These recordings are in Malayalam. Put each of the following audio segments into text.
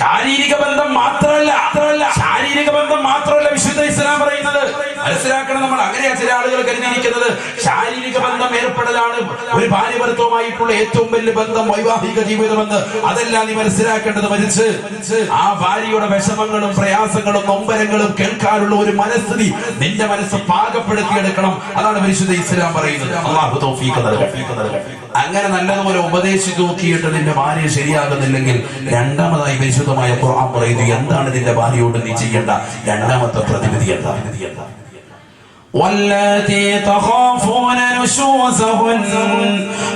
ശാരീരിക ബന്ധം മാത്രമല്ല വിശുദ്ധ ഇസ്ലാം പറയുന്നത്. മനസ്സിലാക്കണം, നമ്മൾ അങ്ങനെയാ ചില ആളുകൾ കരുതിയിരിക്കുന്നത്. ശാരീരിക ബന്ധം ഏർപ്പെടലാണ് ഒരു ഭാര്യ ഭർത്തവുമായിട്ടുള്ള ഏറ്റവും വലിയ ബന്ധം, വൈവാഹിക ജീവിതമെന്ന്. അതല്ല നീ മനസ്സിലാക്കേണ്ടത്. മരിച്ച് ആ ഭാര്യയുടെ വിഷമങ്ങളും പ്രയാസങ്ങളും നൊമ്പരങ്ങളും കേൾക്കാനുള്ള ഒരു മനസ്ഥിതി നിന്റെ മനസ്സ് പാകപ്പെടുത്തിയെടുക്കണം. അതാണ് പരിശുദ്ധ ഇസ്ലാം പറയുന്നത്. അല്ലാഹു തൗഫീഖ് നൽകട്ടെ. അങ്ങനെ നല്ലതുപോലെ ഉപദേശിച്ചു നോക്കിയിട്ട് നിന്റെ ഭാര്യ ശരിയാകുന്നില്ലെങ്കിൽ രണ്ടാമതായി പരിശുദ്ധമായ ഖുർആൻ പറയുന്നു എന്താണ് നിന്റെ ഭാര്യയോട് നീ ചെയ്യേണ്ട രണ്ടാമത്തെ പ്രതിവിധി എന്താ? واللاتي تخافون نشوزهن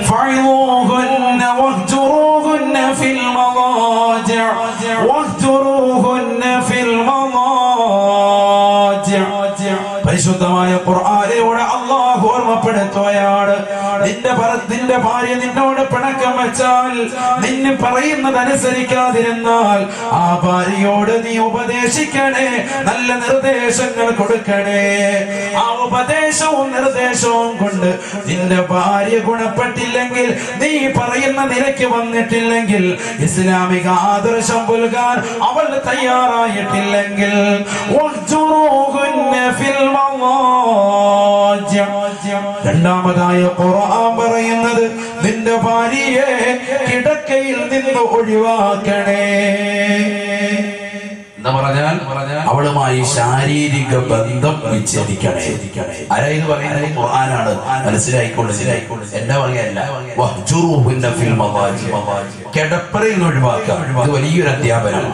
فعظوهن واهجروهن في المضاجع പരിശുദ്ധമായ ഖുർആനിലൂടെ അല്ലാഹു ഓർമ്മപ്പെടുത്തുകയാണ്, നിന്റെ ഭാര്യ നിന്നോട് പിണക്കം വെച്ചാൽ, നിന്നെ പറയുന്നത് അനുസരിക്കാതിരുന്നാൽ ആ ഭാര്യയോട് നീ ഉപദേശിക്കണേ, നല്ല നിർദ്ദേശങ്ങൾ കൊടുക്കണേ. ആ ഉപദേശവും നിർദ്ദേശവും കൊണ്ട് നിന്റെ ഭാര്യ ഗുണപ്പെട്ടില്ലെങ്കിൽ, നീ പറയുന്ന നിലയ്ക്ക് വന്നിട്ടില്ലെങ്കിൽ, ഇസ്ലാമിക ആദർശം പുൽകാൻ അവൾ തയ്യാറായിട്ടില്ലെങ്കിൽ, രണ്ടാമതായ ഖുർആൻ പറയുന്നത് നിന്റെ ഭാര്യയെ കിടക്കയിൽ നിന്ന് ഒഴിവാക്കണേ എന്ന് പറഞ്ഞാൽ അവളുമായി ശാരീരിക ബന്ധം വിച്ഛേദിക്കണേ. ആരായത് പറയുന്നത്? ഖുർആനാണ്. മനസ്സിലായിക്കൊള്ളു. എന്താ പറയല്ല, കിടപ്പറയിൽ നിന്ന് ഒഴിവാക്കുക. ഇത് വലിയൊരു അധ്യാപനം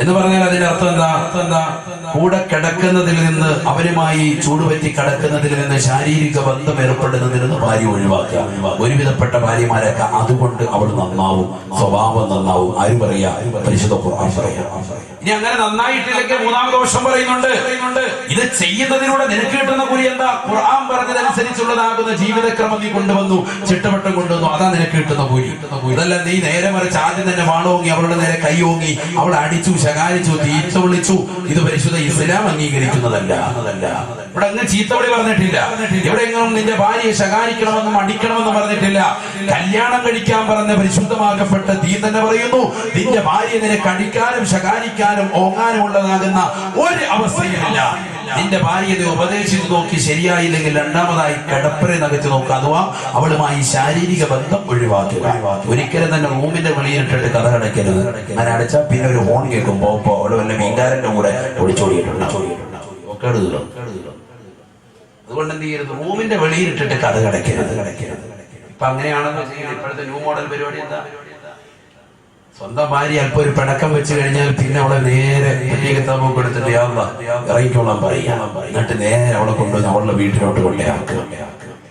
എന്ന് പറഞ്ഞാൽ അതിന്റെ അർത്ഥം എന്താ? കൂടെ കിടക്കുന്നതിൽ നിന്ന്, അവരുമായി ചൂടുപറ്റി കിടക്കുന്നതിൽ നിന്ന്, ശാരീരിക ബന്ധം ഏർപ്പെടുന്നതിൽ നിന്ന് ഭാര്യ ഒഴിവാക്കുക. ഒരുവിധപ്പെട്ട ഭാര്യമാരൊക്കെ അതുകൊണ്ട് അവൾ നന്നാവും, സ്വഭാവം നന്നാവും. ആരും പറയാ? പരിശുദ്ധ ഖുർആൻ പറയാ. ഇനി അങ്ങനെ നന്നായിട്ടില്ലെങ്കിൽ മൂന്നാമത്തെ വർഷം പറയുന്നുണ്ട്, ഇത് ചെയ്യുന്നതിലൂടെ നിനക്ക് കിട്ടുന്ന കൂലി എന്താ? ഖുർആൻ പറഞ്ഞതനുസരിച്ചുള്ളതാകുന്ന ജീവിതക്രമം നീ കൊണ്ടുവന്നു, ചിട്ടവട്ടം കൊണ്ടുവന്നു, അതാ നിനക്ക് കിട്ടുന്ന കൂലി. ഇതല്ല നീ നേരെ മറിച്ച് ആദ്യം തന്നെ വാണോങ്ങി, അവളുടെ നേരെ കൈ ഓങ്ങി, അവളെ അടിച്ചു, ശകാരിച്ചു, തീറ്റ വിളിച്ചു. ഇത് പരിശുദ്ധ ഇസ്ലാം അംഗീകരിക്കുന്നതല്ല. ഇവിടെ അങ്ങ് ചീത്തവിളി പറഞ്ഞിട്ടില്ല. എവിടെയെങ്കിലും നിന്റെ ഭാര്യയെ ശകാരിക്കണമെന്നും അടിക്കണമെന്നും പറഞ്ഞിട്ടില്ല. കല്യാണം കഴിക്കാൻ പറഞ്ഞ പരിശുദ്ധമാക്കപ്പെട്ട ദീൻ തന്നെ പറയുന്നു, നിന്റെ ഭാര്യ നിനക്ക് അടിക്കാനും ശകാരിക്കാനും ഓങ്ങാനും ഉള്ളതാകുന്ന ഒരു അവസ്ഥയുമില്ല. നിന്റെ ഭാര്യയെ ഉപദേശിച്ചു നോക്കി ശരിയായില്ലെങ്കിൽ രണ്ടാമതായി കിടപ്പറെ നകച്ചു നോക്കുക, അഥവാ അവളുമായി ശാരീരിക ബന്ധം ഒഴിവാക്കുക. ഒരിക്കലും തന്നെ റൂമിന്റെ വെളിയിലിട്ടിട്ട് കഥ കടക്കരുത്. അങ്ങനെ അടച്ചാൽ പിന്നെ ഒരു ഹോൺ കേൾക്കുമ്പോ അവള് വല്ല മീൻകാരന്റെ കൂടെ ഒളിച്ചോടിയിട്ടുണ്ട്. അതുകൊണ്ട് എന്ത് ചെയ്യരുത്? റൂമിന്റെ വെളിയിലിട്ടിട്ട് കഥ കടക്കരുത്. ഇപ്പൊ അങ്ങനെയാണെന്ന് വെച്ചാൽ ഇപ്പോഴത്തെ ന്യൂ മോഡൽ പരിപാടി എന്താ? സ്വന്തം ഭാര്യ അല്പം ഒരു പിണക്കം വെച്ച് കഴിഞ്ഞാൽ പിന്നെ അവളെ നേരെ കിതാബൊക്കെ എടുത്തിട്ട് ഇറങ്ങിക്കോളാൻ പറയാം. എന്നിട്ട് നേരെ അവളെ കൊണ്ടുവന്ന് അവളുടെ വീട്ടിലോട്ട് കൊണ്ടേയാക്കുക.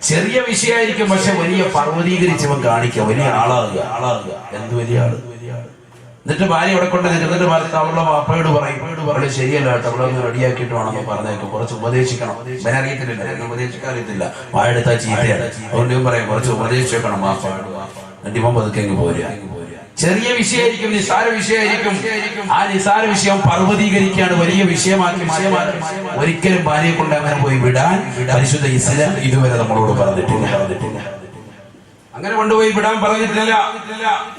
ചെറിയ വിഷയമായിരിക്കും, പക്ഷെ വലിയ പർവ്വതീകരിച്ചവൻ കാണിക്കുക, വലിയ ആളാകുക. എന്ത് വലിയ ആള്? എന്നിട്ട് ഭാര്യ അവിടെ കൊണ്ട് നിന്നിട്ട് അവളുടെ വാപ്പയോട് പറയും, അവള് ശരിയല്ല കേട്ടോ, അവളെ ഒന്ന് റെഡിയാക്കിയിട്ട് വേണമെന്ന് പറഞ്ഞേക്കും, കുറച്ച് ഉപദേശിക്കണം. ഇവനറിയത്തില്ല, എന്നെ ഉപദേശിക്കാറിയത്തില്ല, വായെടുത്താ ചീത്തയാണ്. അതുകൊണ്ട് ഇവൻ പറയും കുറച്ച് ഉപദേശിക്കണം വാപ്പയോട്. എന്നിട്ട് ഇവൻ പതുക്കെ പോരുക. ചെറിയ വിഷയമായിരിക്കും, നിസാര വിഷയമായിരിക്കും. ആ നിസാര വിഷയം പർവ്വതീകരിക്കുകയാണ്, വലിയ വിഷയമാക്കി. ഒരിക്കലും ഭാര്യയെ കൊണ്ട് അങ്ങനെ പോയി വിടാൻ പരിശുദ്ധ ഇസ്ലാം ഇതുവരെ നമ്മളോട് പറഞ്ഞിട്ടില്ല. അങ്ങനെ കൊണ്ടുപോയി വിടാൻ പറഞ്ഞിട്ടില്ല.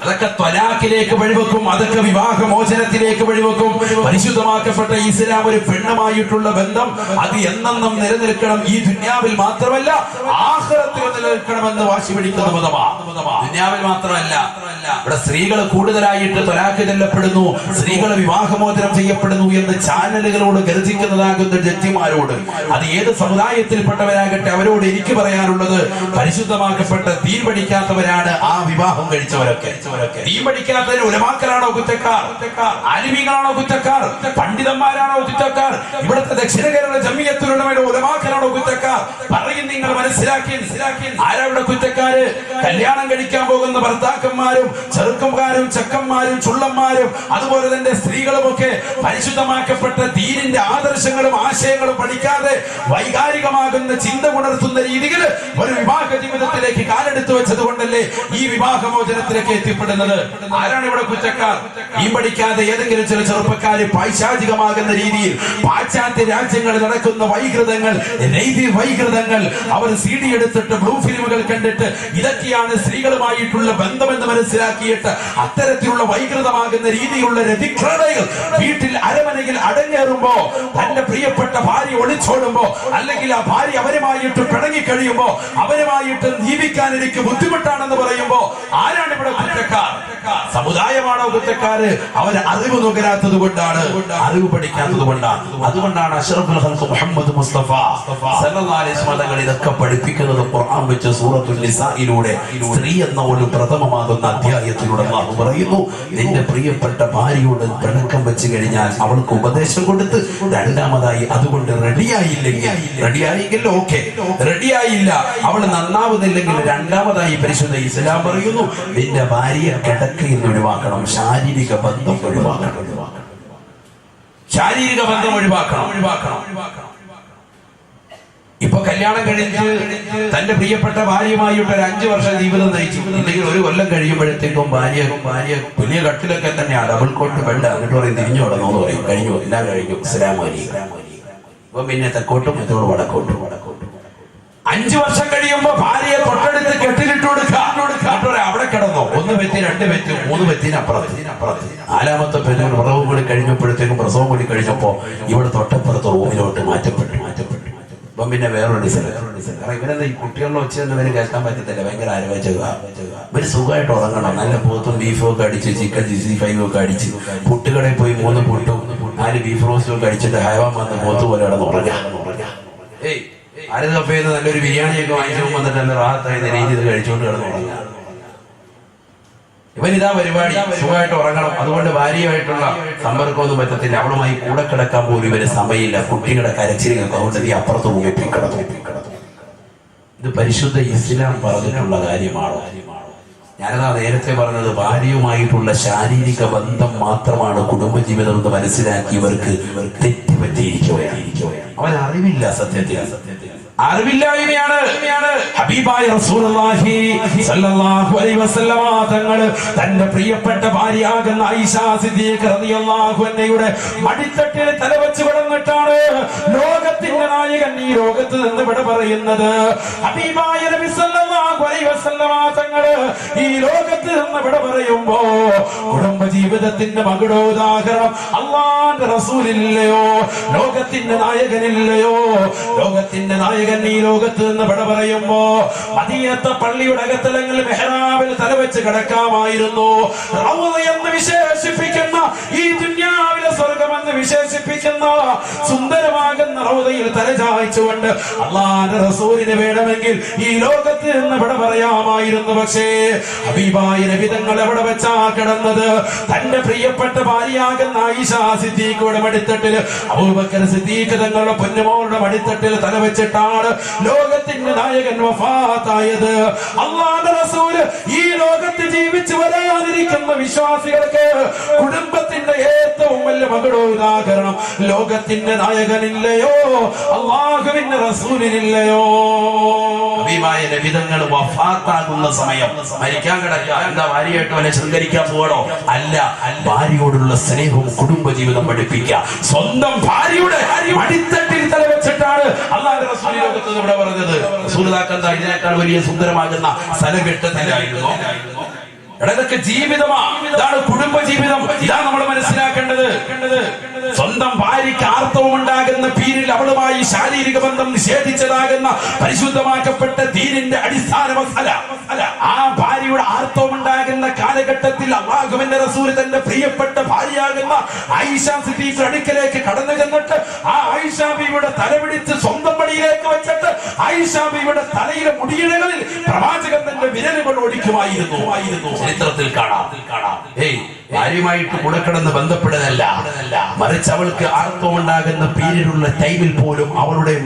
അതൊക്കെ ത്വലാഖിലേക്ക് വഴിവെക്കും, അതൊക്കെ വിവാഹമോചനത്തിലേക്ക് വഴിവെക്കും. പരിശുദ്ധമാക്കപ്പെട്ട ഇസ്ലാം ഒരു പെണ്ണുമായിട്ടുള്ള ബന്ധം അത് എന്നെന്നും നിലനിൽക്കണം. ഈ ദുനിയാവിൽ മാത്രമല്ല ആഖിറത്തിൽ നിലനിൽക്കണമെന്ന് വാശി പിടിക്കുന്ന മതമാണ്. ദുനിയാവിൽ മാത്രമല്ല, ഇവിടെ സ്ത്രീകൾ കൂടുതലായിട്ട് ത്വലാഖ് ചെല്ലപ്പെടുന്നു, സ്ത്രീകൾ വിവാഹമോചനം ചെയ്യപ്പെടുന്നു എന്ന് ചാനലുകളോട് ഗർജിക്കുന്നതാകുന്ന ജഡ്ജിമാരോട്, അത് ഏത് സമുദായത്തിൽപ്പെട്ടവരാകട്ടെ, അവരോട് എനിക്ക് പറയാനുള്ളത്, പരിശുദ്ധമാക്കപ്പെട്ട ദീൻ പഠിക്കാത്തവരാണ് ആ വിവാഹം കഴിച്ചവരൊക്കെ. ദീൻ പഠിക്കാത്തവര് ഉലമാക്കളാണോ കുറ്റക്കാർ? ആലിമീങ്ങളാണോ കുറ്റക്കാർ? പണ്ഡിതന്മാരാണോ കുറ്റക്കാർ? ഇവിടുത്തെ ദക്ഷിണ കേരള ജമിയത്തുലമയുടെ ഉലമാക്കളാണോ കുറ്റക്കാർ? പറയും നിങ്ങൾ മനസ്സിലാക്കി. ആരവിടെ കുറ്റക്കാര്? കല്യാണം കഴിക്കാൻ പോകുന്ന ഭർത്താക്കന്മാരും ചെറുക്കന്മാരും ചെക്കന്മാരും ചുള്ളന്മാരും അതുപോലെ തന്നെ സ്ത്രീകളുമൊക്കെ പരിശുദ്ധമാക്കപ്പെട്ട ദീനിന്റെ ആദർശങ്ങളും ആശയങ്ങളും പഠിക്കാതെ വൈകാരികമാകുന്ന ചിന്ത ഉണർത്തുന്ന രീതിയിൽ ഒരു വിവാഹ ജീവിതത്തിലേക്ക് കാലെടുത്തു വെച്ച നഷ്ടപ്പെട്ടത് കൊണ്ടല്ലേ ഈ വിവാഹമോചനത്തിലേക്ക് എത്തിപ്പെടുന്നത്. ആരാണ് ഇവിടെ കുറ്റക്കാർ? ഈ പഠിക്കാതെ ഏതെങ്കിലും ചില ചെറുപ്പക്കാര് പൈശാചികമാകുന്ന രീതിയിൽ പാശ്ചാത്യ രാജ്യങ്ങളിൽ നടക്കുന്ന വൈകൃതങ്ങൾ, വൈകൃതങ്ങൾ അവർ CD എടുത്തിട്ട് ബ്ലൂ ഫിലിമുകൾ കണ്ടിട്ട് ഇതൊക്കെയാണ് സ്ത്രീകളുമായിട്ടുള്ള ബന്ധമെന്ന് മനസ്സിലാക്കിയിട്ട് അത്തരത്തിലുള്ള വൈകൃതമാകുന്ന രീതിയിലുള്ള രതിക്രമങ്ങൾ വീട്ടിൽ അരമനയിൽ അടങ്ങേറുമ്പോ, തന്റെ പ്രിയപ്പെട്ട ഭാര്യ ഒളിച്ചോടുമ്പോ, അല്ലെങ്കിൽ ആ ഭാര്യ അവരുമായിട്ട് പിണങ്ങി കഴിയുമ്പോ, അവരുമായിട്ട് ജീവിക്കാൻ എനിക്ക് ബുദ്ധിമുട്ടാണെന്ന് പറയുമ്പോ ആരാണ് ഇവിടെ കുറ്റക്കാർ? സമുദായമാണോ കുറ്റക്കാര്? അവർ അറിവ് നുകരാത്തത് കൊണ്ടാണ്, അറിവ് പഠിക്കാത്തത് കൊണ്ടാണ്. അതുകൊണ്ടാണ് അഷ്റഫുൽ ഖൽഖ് മുഹമ്മദ് മുസ്തഫ സല്ലല്ലാഹു അലൈഹി വസല്ലം ഇതൊക്കെ പഠിപ്പിക്കുന്നത് ഖുർആൻ വെച്ച് സൂറത്തുൽ നിസായിലൂടെ, സ്ത്രീ എന്ന ഒരു പ്രഥമമാകുന്ന അധ്യായത്തിലൂടെ അല്ലാഹു പറയുന്നു, നിന്റെ പ്രിയപ്പെട്ട ഭാര്യയോട് പിണക്കം വെച്ച് കഴിഞ്ഞാൽ അവൾക്ക് ഉപദേശം കൊടുത്ത്, രണ്ടാമതായി അതുകൊണ്ട് റെഡിയായില്ലെങ്കിൽ ഓക്കെ, റെഡിയായില്ല, അവൾ നന്നാവുന്നില്ലെങ്കിൽ രണ്ടാമതായി പരിശുദ്ധ ഇസ്ലാം പറയുന്നു, നിന്റെ ഭാര്യയെ കിടക്കയിൽ നിന്ന് ഒഴിവാക്കണം, ശാരീരിക ബന്ധം ഒഴിവാക്കണം, ശാരീരിക ബന്ധം ഒഴിവാക്കണം. ഇപ്പൊ കല്യാണം കഴിഞ്ഞ് തന്റെ പ്രിയപ്പെട്ട ഭാര്യയുമായിട്ട് ഒരു 5 വർഷം ജീവിതം നയിച്ചു, അല്ലെങ്കിൽ 1 കൊല്ലം കഴിയുമ്പോഴത്തേക്കും ഭാര്യ വലിയ കട്ടിലൊക്കെ തന്നെയാണ്, ഡബിൾ കോട്ട് ബെഡ്, എന്നിട്ട് പറയും തിരിഞ്ഞു കിടന്നു പറയും, കഴിഞ്ഞു, എല്ലാം കഴിഞ്ഞു, അസ്സലാമു അലൈക്കും. ഇപ്പൊ പിന്നെ തെക്കോട്ടും ഇതോട് വടക്കോട്ടും. 5 വർഷം കഴിയുമ്പോ ഭാര്യയെ തൊട്ടടുത്ത് കെട്ടിലിട്ട് കൊടുക്കുക, അവിടെ കിടന്നോ, 1 പെറ്റി 2 പെറ്റി 3 പെറ്റിനപ്പുറത്ത്. 4ാമത്തെ പെണ്ണിന് പ്രസവം കൂടി കഴിഞ്ഞപ്പോഴത്തേക്കും, പ്രസവം കൂടി കഴിഞ്ഞപ്പോ ഇവിടെ തൊട്ടപ്പുറത്ത് റൂമിലോട്ട് മാറ്റപ്പെട്ടു. അപ്പം പിന്നെ വേറൊരു ഡിസൈൻ. കാരണം ഇവരെന്താ ഈ കുട്ടികളിൽ വെച്ചെന്നവര് കേൾക്കാൻ പറ്റത്തില്ല, ഭയങ്കര ആരോഗ്യ. ഇവര് സുഖമായിട്ട് ഉറങ്ങണം, നല്ല പോത്തും ബീഫും ഒക്കെ അടിച്ച്, ചിക്കൻ 65 ഒക്കെ അടിച്ച്, പുട്ടുകടയിൽ പോയി 3 പുട്ടും 4 ബീഫ് റോസ്റ്റും ഒക്കെ അടിച്ചിട്ട് ഹൈവാൻ വന്ന് പോത്ത് പോലെ കിടന്ന് ഉറങ്ങാം. ഏയ് ആരും കപ്പയെന്ന് നല്ലൊരു ബിരിയാണിയൊക്കെ വാങ്ങിച്ചു വന്നിട്ട് നല്ല റാഹത്തായി രീതിയിൽ കഴിച്ചുകൊണ്ട് കിടന്ന് ഉറങ്ങാം. ഇവനിതാ പരിപാടി, സുഖമായിട്ട് ഉറങ്ങണം. അതുകൊണ്ട് ഭാര്യയുമായിട്ടുള്ള സമ്പർക്കമൊന്നും പറ്റത്തില്ല, അവളുമായി കൂടെ കിടക്കാൻ പോലും ഇവര് സമയമില്ല, കുട്ടികളുടെ കരച്ചിലുകൾക്ക്. അതുകൊണ്ട് നീ അപ്പുറത്ത് മുങ്ങിപ്പിക്കിടന്നു. ഇത് പരിശുദ്ധ ഇസ്ലാം പറഞ്ഞിട്ടുള്ള കാര്യമാണോ? ഞാനതാ നേരത്തെ പറഞ്ഞത്, ഭാര്യയുമായിട്ടുള്ള ശാരീരിക ബന്ധം മാത്രമാണ് കുടുംബജീവിതം എന്ന് മനസ്സിലാക്കിയവർക്ക് തെറ്റുപറ്റിയിരിക്കുകയാണ്. അവൻ അറിവില്ല, സത്യത്തിൽ അറിവില്ലായ്മയാണ്. ഹബീബായ റസൂലുള്ളാഹി സ്വല്ലല്ലാഹു അലൈഹി വസല്ലമ തങ്ങൾ തന്റെ പ്രിയപ്പെട്ട ഭാര്യയാകുന്ന ആയിഷ സിദ്ദീഖ റളിയല്ലാഹു അൻഹയുടെ മടിത്തട്ടിൽ തലവെച്ച് കിടന്നിട്ടാണ് ലോകത്തിന്റെ നായകൻ ഈ ലോകത്ത് നിന്ന് വിട പറയുന്നത്. ഹബീബായ നബി സ്വല്ലല്ലാഹു അലൈഹി വസല്ലമ തങ്ങൾ ഈ ലോകത്ത് നിന്ന് വിട പറയുമ്പോ കുടുംബജീവിതത്തിന്റെ മകുടോദാഹരണം അല്ലാഹുവിന്റെ റസൂലില്ലയോ, ലോകത്തിന്റെ നായകനില്ലയോ? ലോകത്തിന്റെ നായകൻ ഈ ലോകത്ത് നിന്ന് വിട പറയുമ്പോ മദീനത്തെ പള്ളിയുടെ അകത്തലങ്ങളിൽ മെഹ്റാബിൽ തലവെച്ച് കിടക്കാമായിരുന്നു. റൗള എന്ന് വിശേഷിപ്പിക്കുന്ന, ഈ ദുനിയാവിലെ സ്വർഗമെന്ന് വിശേഷിപ്പിക്കുന്ന സുന്ദരമാകുന്ന റൗളയിൽ തലചായ്ച്ചുകൊണ്ട് അല്ലാഹുവിന്റെ റസൂലിനെ വേണമെങ്കിൽ ഈ ലോകത്ത് നിന്ന് വിട പറയാമായിരുന്നു. പക്ഷേ ഹബീബായ നബി തങ്ങൾ എവിടെ വെച്ചാ കിടന്നത്? തന്റെ പ്രിയപ്പെട്ട ഭാര്യയാകുന്ന ആയിഷ സിദ്ദീഖയുടെ മടിത്തട്ടിൽ, അബൂബക്കർ സിദ്ദീഖ് തങ്ങളുടെ പൊന്നുമോളുടെ മടിത്തട്ടിൽ തലവെച്ചിട്ടാണ് ലോകത്തിന്റെ നായകൻ വഫാത്തായത്. അല്ലാഹുവിന്റെ റസൂല് ഈ ലോകത്ത് ജീവിച്ചു വരാനിരിക്കുന്ന വിശ്വാസികൾക്ക് കുടുംബത്തിന്റെ ഏറ്റവും വലിയ മകുടോദാഹരണം ലോകത്തിന്റെ നായകനില്ലയോ, അല്ലാഹുവിന്റെ റസൂലിനില്ലയോ? ഹബീബായ നബി തങ്ങൾ വഫാത്താകുന്ന സമയം, മരിക്കാൻ കിടക്കുക, എന്താ ഭാര്യയായിട്ട് വല്ല ശൃംഗരിക്കാൻ പോകണോ? അല്ല, ഭാര്യയോടുള്ള സ്നേഹവും കുടുംബജീവിതം പഠിപ്പിക്കുക. സ്വന്തം ഭാര്യയുടെ മടിത്തട്ടിൽ തലവെച്ചിട്ടാണ് അല്ലാഹുവിന്റെ റസൂൽ ലോകത്ത് ഇവിടെ പറഞ്ഞത്. റസൂലുള്ളാഹിക്കന്ത ഇതിനേക്കാൾ വലിയ സുന്ദരമാകുന്ന സ്ഥലം കിട്ടത്തില്ലായിരുന്നു. ഇതൊക്കെ ജീവിതമാണ്, ഇതാണ് കുടുംബജീവിതം. ഇതാണ് നമ്മൾ മനസ്സിലാക്കേണ്ടത്. സ്വന്തം ഭാര്യയ്ക്ക് ആർത്തവം ഉണ്ടാകുന്ന പീരിൽ അവളുമായി ശാരീരിക ബന്ധം നിഷേധിച്ചതാകുന്ന പരിശുദ്ധമാക്കപ്പെട്ട ദീനിന്റെ അടിസ്ഥാന മസല, ആ ഭാര്യയുടെ ആർത്തവം ഉണ്ടാകുന്ന കാലഘട്ടത്തിൽ അല്ലാഹുവിന്റെ റസൂൽ തന്റെ പ്രിയപ്പെട്ട ഭാര്യയാകുന്ന ആയിഷ സിദ്ദീഖ് അടുക്കലേക്ക് കടന്നു ചെന്നിട്ട് ആ ആയിഷ ബീവിയുടെ തലപിടിച്ച് സ്വന്തം പടിയിലേക്ക് വെച്ചിട്ട് ആയിഷ ബീവിയുടെ തലയിലെ മുടിയിഴകളിൽ പ്രവാചകൻ തന്റെ വിരലുകൾ ഒടിക്കുമായിരുന്നു. ചരിത്രത്തിൽ കാണാം. ഭാര്യയുമായിട്ട് കൂടെ കിടന്ന് ബന്ധപ്പെടുന്നതല്ല, മറിച്ച് അവൾക്ക് ആർത്തവം ഉണ്ടാകുന്ന പീരിയഡുള്ള ടൈമിൽ പോലും അവളെ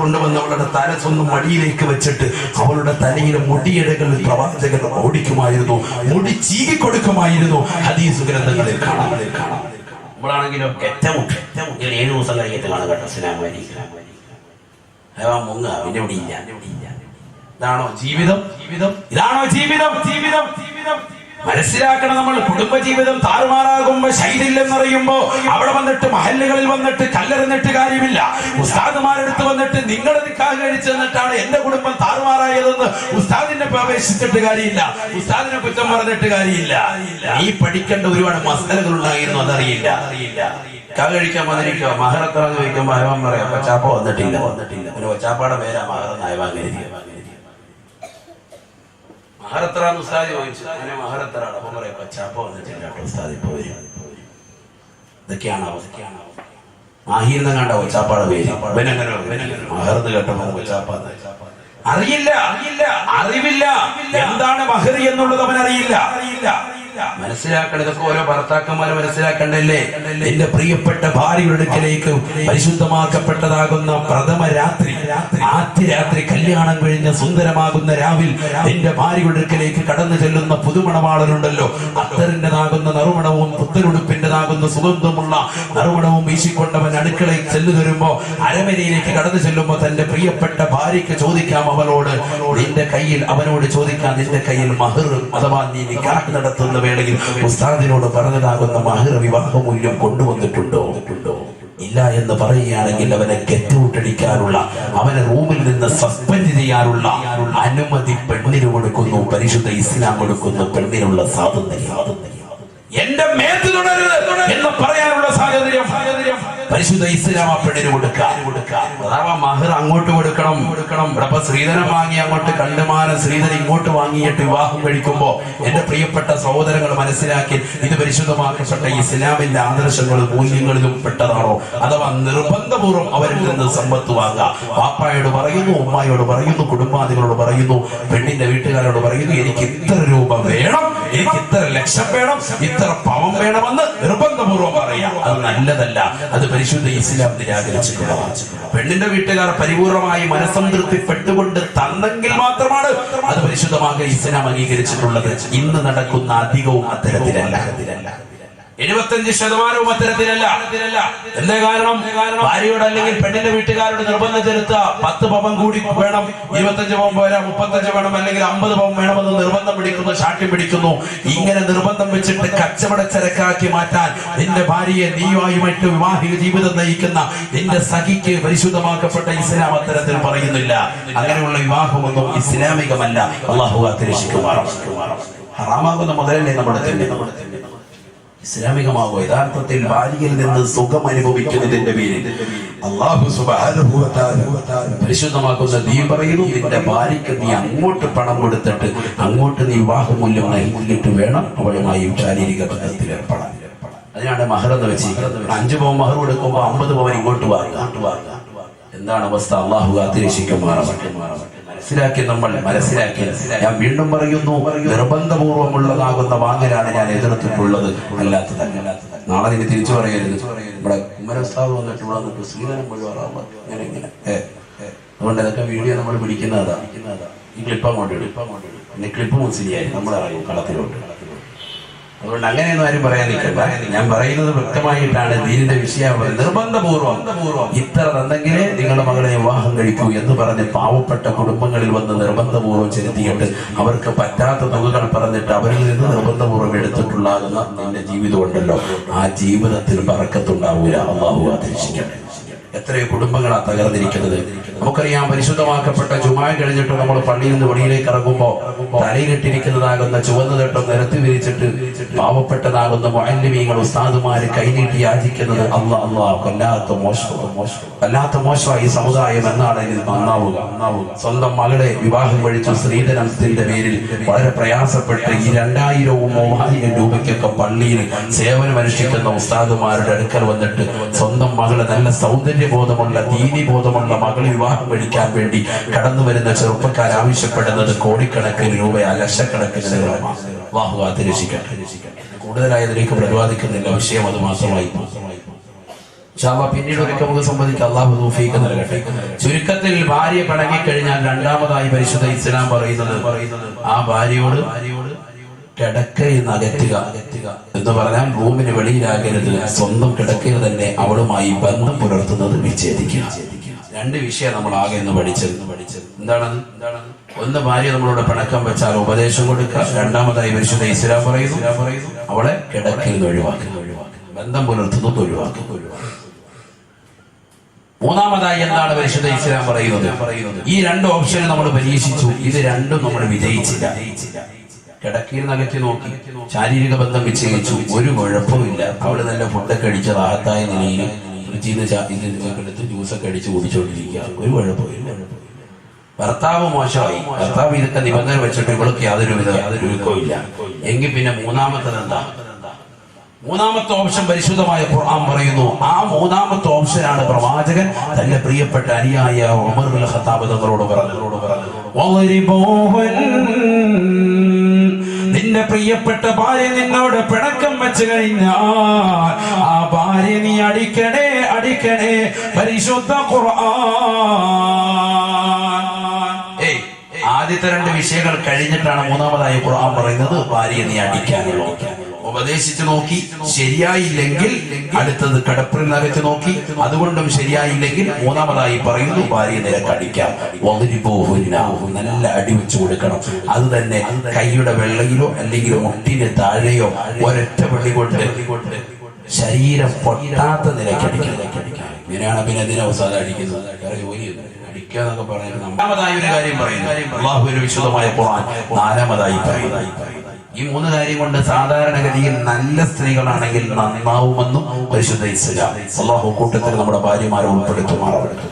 കൊണ്ടുവന്ന് അവളുടെ തല സ്വന്തം മടിയിലേക്ക് വെച്ചിട്ട് അവളുടെ തലയിലെ മുടിയിഴകളിൽ പ്രവാചകൻ ഓടിക്കുമായിരുന്നു, മുടി ചീകി കൊടുക്കുമായിരുന്നു. ഹദീസ് ഗ്രന്ഥങ്ങളിൽ കാണാം. നമ്മളാണെങ്കിലും ഏറ്റവും 7 ദിവസം കഴിഞ്ഞിട്ട് കാണാം കേട്ടോ, അസ്സലാമു അലൈക്കും മുങ്ങ, പിന്നെ ഇവിടെ ഇല്ല. ഇതാണോ ജീവിതം? ഇതാണോ ജീവിതം? മനസ്സിലാക്കണം. നമ്മൾ കുടുംബജീവിതം താറുമാറാകുമ്പോ ശൈലില്ലെന്നറിയുമ്പോ അവിടെ വന്നിട്ട് മഹല്ലുകളിൽ വന്നിട്ട് കല്ലെറിഞ്ഞിട്ട് കാര്യമില്ല. ഉസ്താദുമാരെടുത്ത് വന്നിട്ട് നിങ്ങൾ നിക്കാഹ് കഴിച്ചെന്നിട്ടാണ് എന്റെ കുടുംബം താറുമാറായതെന്ന് ഉസ്താദിനെ പ്രവേശിച്ചിട്ട് കാര്യമില്ല, ഉസ്താദിനെ കുറ്റം പറഞ്ഞിട്ട് കാര്യമില്ല. നീ പഠിക്കേണ്ട ഒരുപാട് മസലകൾ ഉണ്ടായിരുന്നു, അതറിയില്ല. കാഹ് കഴിക്കാൻ വന്നിരിക്കുക, മഹറത്ര ചോദിക്കുമ്പോ അയവാൻ പറയാം കൊച്ചാപ്പ വന്നിട്ടില്ല. പിന്നെ കൊച്ചാപ്പാടെ പേരാ മഹറന്ന് അയവാൻ കരുതിയ. മഹറത്രാന്ന് ഉസ്താദ് ചോദിച്ചു, അങ്ങനെ മഹറത്രാണ്. അപ്പൊ പറയാം കൊച്ചാപ്പ വന്നിട്ടില്ല കേട്ടോ ഉസ്താദ്, ഇപ്പൊ വരും. ഇതൊക്കെയാണ് അവസ്ഥ. മാഹിന്ന് കണ്ട കൊച്ചാപ്പാടെ പേര് മഹർന്ന് കേട്ടപ്പോ കൊച്ചാപ്പ. അറിവില്ല എന്താണ് മഹർ എന്നുള്ളത് അവൻ അറിയില്ല. മനസ്സിലാക്കണം. ഇതൊക്കെ ഓരോ ഭർത്താക്കന്മാരെ മനസ്സിലാക്കണ്ടല്ലേ. എന്റെ പ്രിയപ്പെട്ട ഭാര്യയുടെ അടുക്കലേക്ക് പരിശുദ്ധമാക്കപ്പെട്ടതാകുന്ന പ്രഥമ രാത്രി, ആദ്യ രാത്രി, കല്യാണം കഴിഞ്ഞ സുന്ദരമാകുന്ന രാവിൽ എന്റെ ഭാര്യയുടെ അടുക്കലേക്ക് കടന്നു ചെല്ലുന്ന പുതുമണവാളനുണ്ടല്ലോ, അത്തറിൻ്റെതാകുന്ന നറുമണവും പുത്തനുടുപ്പിൻ്റെതാകുന്ന സുഗന്ധമുള്ള നറുമണവും വീശിക്കൊണ്ടവൻ അടുക്കളയിൽ ചെല്ലു വരുമ്പോ, അരമനയിലേക്ക് കടന്നു ചെല്ലുമ്പോ തന്റെ പ്രിയപ്പെട്ട ഭാര്യയ്ക്ക് ചോദിക്കാം, അവളോട് നിന്റെ കയ്യിൽ, അവനോട് ചോദിക്കാം, നിന്റെ കയ്യിൽ മഹർ അഥവാ നീ നിക്കാഹ് നടത്തുന്ന വേണമെങ്കിൽ ഉസ്താദിനോട് പറഞ്ഞതാകുന്ന മഹർ വിവാഹമൂല്യം കൊണ്ടുവന്നിട്ടുണ്ടോ? ഇല്ല എന്ന് പറയുകയാണെങ്കിൽ അവനെ ഗെറ്റ് ഔട്ടടിക്കാനുള്ള, അവനെ റൂമിൽ നിന്ന് സസ്പെൻഡ് ചെയ്യാനുള്ള അനുമതി പെണ്ണിന് കൊടുക്കുന്നു. പരിശുദ്ധ ഇസ്ലാം കൊടുക്കുന്നു പെണ്ണിനുള്ള സ്വാതന്ത്ര്യം. എന്റെ മേത്ത് തുടരുത് എന്ന് പറയാനുള്ള സാഹചര്യം പരിശുദ്ധ ഇസ്ലാം ആ പെണ്ണിന് കൊടുക്കാം. അഥവാ മഹർ അങ്ങോട്ട് കൊടുക്കണം. ഇവിടെ ശ്രീധരൻ വാങ്ങി അങ്ങോട്ട് കണ്ടുമാനം ശ്രീധരൻ ഇങ്ങോട്ട് വാങ്ങിയിട്ട് വിവാഹം കഴിക്കുമ്പോ എന്റെ പ്രിയപ്പെട്ട സഹോദരങ്ങൾ മനസ്സിലാക്കി, ഇത് പരിശുദ്ധമാക്കപ്പെട്ട ഇസ്ലാമിന്റെ ആദർശങ്ങളും മൂല്യങ്ങളിലും പെട്ടതാണോ? അഥവാ നിർബന്ധപൂർവ്വം അവരിൽ നിന്ന് സമ്പത്ത് വാങ്ങാം. പാപ്പായോട് പറയുന്നു, ഉമ്മായോട് പറയുന്നു, കുടുംബാദികളോട് പറയുന്നു, പെണ്ണിന്റെ വീട്ടുകാരോട് പറയുന്നു, എനിക്ക് ഇത്ര രൂപ വേണം, എനിക്ക് ഇത്ര ലക്ഷം വേണം, ഇത്ര പവം വേണമെന്ന് നിർബന്ധപൂർവ്വം പറയാം. അത് നല്ലതല്ല. അത് പരിശുദ്ധ ഇസ്ലാം നിരാകരിച്ചിട്ടുള്ളതാണ്. പെണ്ണിന്റെ വീട്ടുകാർ പരിപൂർണമായി മനസ്സംതൃപ്തിപ്പെട്ടുകൊണ്ട് തന്നെങ്കിൽ മാത്രമാണ് അത് പരിശുദ്ധമാകെ ഇസ്ലാം അംഗീകരിച്ചിട്ടുള്ളത്. ഇന്ന് നടക്കുന്ന അധികവും അത്തരത്തിലല്ല. 75% അത്തരത്തിലല്ല. എന്താ കാരണം? ഭാര്യയോട് അല്ലെങ്കിൽ പെണ്ണിന്റെ വീട്ടുകാരോട് നിർബന്ധം ചെലുത്തുക, 10 പവൻ കൂടി വേണം, 25 പവൻ പോരാ, 35 വേണം, അല്ലെങ്കിൽ 50 പവൻ വേണമെന്ന് നിർബന്ധം പിടിക്കുന്നു, ശാഠ്യം പിടിക്കുന്നു. ഇങ്ങനെ നിർബന്ധം വെച്ചിട്ട് കച്ചവട ചരക്കാക്കി മാറ്റാൻ നിന്റെ ഭാര്യയെ, നീയുമായിട്ട് വിവാഹിക ജീവിതം നയിക്കുന്ന നിന്റെ സഖിക്ക് പരിശുദ്ധമാക്കപ്പെട്ട ഇസ്ലാം അത്തരത്തിൽ പറയുന്നില്ല. അങ്ങനെയുള്ള വിവാഹമൊന്നും ഇസ്ലാമികമല്ല. അല്ലാഹു കാത്തുരക്ഷിക്കുമാറാകട്ടെ. ഹറാമാകുന്ന മുതലല്ലേ നമ്മുടെ തന്നെ ഇസ്ലാമികമാകോ? യഥാർത്ഥത്തിൽ ഭാര്യയിൽ നിന്ന് സുഖം അനുഭവിക്കുന്നതിന്റെ പേരിൽ അല്ലാഹു സുബ്ഹാനഹു വ തആല പരിശുദ്ധമാക്കുന്ന ദീൻ പറയുന്നു, നിന്റെ ഭാര്യയ്ക്ക് നീ അങ്ങോട്ട് പണം കൊടുത്തിട്ട് അങ്ങോട്ട് നീ വിവാഹമൂല്യം നൽകിയിട്ട് വേണം അവളുമായി ശാരീരിക ബന്ധത്തിൽ ഏർപ്പെടാൻ. അതിനാണ് മഹർ എന്ന് വെച്ചിരിക്കുന്നത്. 5 പവൻ മഹർ കൊടുക്കുമ്പോൾ 50 പവൻ ഇങ്ങോട്ട് വാങ്ങുക. എന്താണ് അവസ്ഥ? അല്ലാഹു കാത്തുരക്ഷിക്കുമാറാകട്ടെ. മനസ്സിലാക്കി, നമ്മൾ മനസ്സിലാക്കി. ഞാൻ വീണ്ടും പറയുന്നു, നിർബന്ധപൂർവമുള്ളതാകുന്ന വാങ്ങലാണ് ഞാൻ എതിർത്തിട്ടുള്ളത്, അല്ലാത്തതല്ല. നാളെ നീ തിരിച്ചു പറയരുത്, ഇവിടെ കുമരസ്ഥാവ് വന്നിട്ട് ഇവിടെ വന്നിട്ട് ശ്രീധരൻ മുഴുവാറാവുക ഇങ്ങനെ. അതുകൊണ്ട് ഇതൊക്കെ വീഡിയോ നമ്മൾ പിടിക്കുന്നതാ. ഈ ക്ലിപ്പ് അങ്ങോട്ട് ഇടും, പിന്നെ ക്ലിപ്പ് മുസ്ലിയായി നമ്മളറിയും കളത്തിലോട്ട്. അതുകൊണ്ട് അങ്ങനെയൊന്നും ആരും പറയാൻ നിൽക്കണ്ട. ഞാൻ പറയുന്നത് വ്യക്തമായിട്ടാണ് ദീനിന്റെ വിഷയം. നിർബന്ധപൂർവ്വം ഇത്ര തന്നെങ്കിലേ നിങ്ങളുടെ മകളെ വിവാഹം കഴിക്കൂ എന്ന് പറഞ്ഞ് പാവപ്പെട്ട കുടുംബങ്ങളിൽ വന്ന് നിർബന്ധപൂർവ്വം ചെലുത്തിയിട്ട് അവർക്ക് പറ്റാത്ത തുകകൾ പറഞ്ഞിട്ട് അവരിൽ നിന്ന് നിർബന്ധപൂർവ്വം എടുത്തിട്ടുള്ളാകുന്ന നിന്റെ ജീവിതം ഉണ്ടല്ലോ, ആ ജീവിതത്തിൽ ബറക്കത്തുണ്ടാവൂല. അല്ലാഹു കാത്തുരക്ഷിക്കട്ടെ. എത്രയോ കുടുംബങ്ങളാ തകർന്നിരിക്കുന്നത്. നമുക്കറിയാം, പരിശുദ്ധമാക്കപ്പെട്ട ജുമാ കഴിഞ്ഞിട്ട് നമ്മൾ പള്ളിയിൽ നിന്ന് വെളിയിലേക്ക് ഇറങ്ങുമ്പോ തലയിലിട്ടിരിക്കുന്നതാകുന്ന ചുവന്ന തട്ടം നിരത്തി വിരിച്ചിട്ട് പാവപ്പെട്ടതാകുന്ന മുഅല്ലിമീങ്ങൾ, ഉസ്താദുമാര് കൈനീട്ടി യാചിക്കുന്നത് വല്ലാത്ത മോശമായി സമുദായം എന്നാണ് ഇതിൽ നന്നാവുക. സ്വന്തം മകളെ വിവാഹം കഴിച്ചു സ്ത്രീധനത്തിന്റെ പേരിൽ വളരെ പ്രയാസപ്പെട്ട് ഈ 2000-ഉം 3000 രൂപയ്ക്കൊക്കെ പള്ളിയിൽ സേവനമനുഷ്ഠിക്കുന്ന ഉസ്താദുമാരുടെ അടുക്കൽ വന്നിട്ട് സ്വന്തം മകളെ, നല്ല സൗന്ദര്യബോധമുള്ള ദീനീബോധമുള്ള മകളെ വിവാഹം കഴിക്കാൻ വേണ്ടി കടന്നു വരുന്ന ചെറുപ്പക്കാർ ആവശ്യപ്പെടുന്നത് കോടിക്കണക്കിന് രൂപയാ, ലക്ഷക്കണക്കിന് രൂപമാണ്. അല്ലാഹു കാത്തുരക്ഷിക്കട്ടെ. കൂടുതലായതിലേക്ക് പ്രതിപാദിക്കുന്നില്ല, വിഷയം അത് മാത്രമായി. പിന്നീട് ഒരിക്കൽ നമുക്ക് സംബന്ധിക്കാം. അല്ലാഹു തൗഫീഖ് നൽകട്ടെ. ചുരുക്കത്തിൽ, ഭാര്യ പിണങ്ങിക്കഴിഞ്ഞാൽ രണ്ടാമതായി പരിശുദ്ധ ഇസ്ലാം പറയുന്നത് ആ ഭാര്യയോട് കിടക്കയിൽ നിന്ന് അകറ്റുക എന്ന് പറഞ്ഞാൽ റൂമിന് വെളിയിലാകരുത്. സ്വന്തം കിടക്കയിൽ തന്നെ അവളുമായി ബന്ധം പുലർത്തുന്നത് വിച്ഛേദിക്കുക. 2 വിഷയം നമ്മൾ ആകെ എന്ന് പഠിച്ചത്. എന്താണത്? ഒന്ന് ഭാര്യ നമ്മളോട് പിണക്കം വെച്ചാൽ ഉപദേശം കൊടുക്കുക. രണ്ടാമതായി പരിശുദ്ധ ഇസ്ലാം പറയുന്നു അവളെ കിടക്കയിൽ നിന്ന് ഒഴിവാക്കുക, ബന്ധം പുലർത്തുന്നത് ഒഴിവാക്കുക. മൂന്നാമതായി എന്താണ് പരിശുദ്ധ ഇസ്ലാം പറയുന്നത്? ഈ രണ്ട് ഓപ്ഷൻ നമ്മൾ പരീക്ഷിച്ചു, ഇത് രണ്ടും നമ്മൾ വിജയിച്ചില്ല. കിടക്കയിൽ നകറ്റി നോക്കി, ശാരീരിക ബന്ധം വിച്ഛേദിച്ചു, ഒരു കുഴപ്പമില്ല. അവള് നല്ല ഫുഡൊക്കെ അടിച്ച് റാഹത്തായ നിലയിൽ ഫ്രിഡ്ജിന്ന് ജ്യൂസൊക്കെ അടിച്ച് കുടിച്ചോണ്ടിരിക്കുക, ഒരു കുഴപ്പമില്ല. ഭർത്താവ് മോശമായി, ഭർത്താവ് ഇതൊക്കെ നിബന്ധന വെച്ചിട്ട് ഇവൾക്ക് യാതൊരുവിധ ഒരുക്കമില്ല എങ്കിൽ പിന്നെ മൂന്നാമത്തത് എന്താ? മൂന്നാമത്തെ ഓപ്ഷൻ പരിശുദ്ധമായ ഖുർആൻ പറയുന്നു. ആ മൂന്നാമത്തെ ഓപ്ഷനാണ് പ്രവാചകൻ തന്റെ പ്രിയപ്പെട്ട അനുയായ ഉമർ ഇബ്നുൽ ഖത്താബ് തങ്ങളോട് നിന്റെ പ്രിയപ്പെട്ട ഭാര്യ നിന്നോട് പിണക്കം വെച്ച് കഴിഞ്ഞാൽ ആ ഭാര്യ നീ അടിക്കണേ പരിശുദ്ധ ഖുർആൻ. ആദ്യത്തെ രണ്ട് വിഷയങ്ങൾ കഴിഞ്ഞിട്ടാണ് മൂന്നാമതായി ഖുർആൻ പറയുന്നത് ഭാര്യയെ നീ അടിക്കാനുള്ള. ഉപദേശിച്ചു നോക്കി, ശരിയായില്ലെങ്കിൽ അടുത്തത് കിടപ്പിൽ നകച്ചു നോക്കി, അതുകൊണ്ടും ശരിയായില്ലെങ്കിൽ മൂന്നാമതായി പറയുന്നു ഭാര്യയെ നിരക്കടിക്കാം. നല്ല അടിവെച്ചു കൊടുക്കണം. അത് തന്നെ കൈയുടെ വെള്ളയിലോ അല്ലെങ്കിൽ മുട്ടിന് താഴെയോ ഒരൊറ്റ വെള്ളി കൊണ്ട് ശരീരം പൊട്ടാത്ത നിലയ്ക്കടിക്കണം. ഇങ്ങനെയാണ് പിന്നെ എന്തിനാ അവസാനം അടിക്കുന്നത്? വേറെ ജോലിയൊന്നും അടിക്കാന്നൊക്കെ പറയുന്നത്. നാലാമതായി ഒരു കാര്യം പറയുന്നു അല്ലാഹുവിന്റെ വിശുദ്ധമായ ഖുർആൻ. നാലാമതായി പറയുന്നു ഈ മൂന്ന് കാര്യം കൊണ്ട് സാധാരണഗതിയിൽ നല്ല സ്ത്രീകളാണെങ്കിൽ നന്നാവുമെന്നും പരിശുദ്ധ ഇസ്ലാം. അല്ലാഹു കൂട്ടത്തിൽ നമ്മുടെ ഭാര്യമാരെ ഉൾപ്പെടുത്തുമാറാവട്ടെ.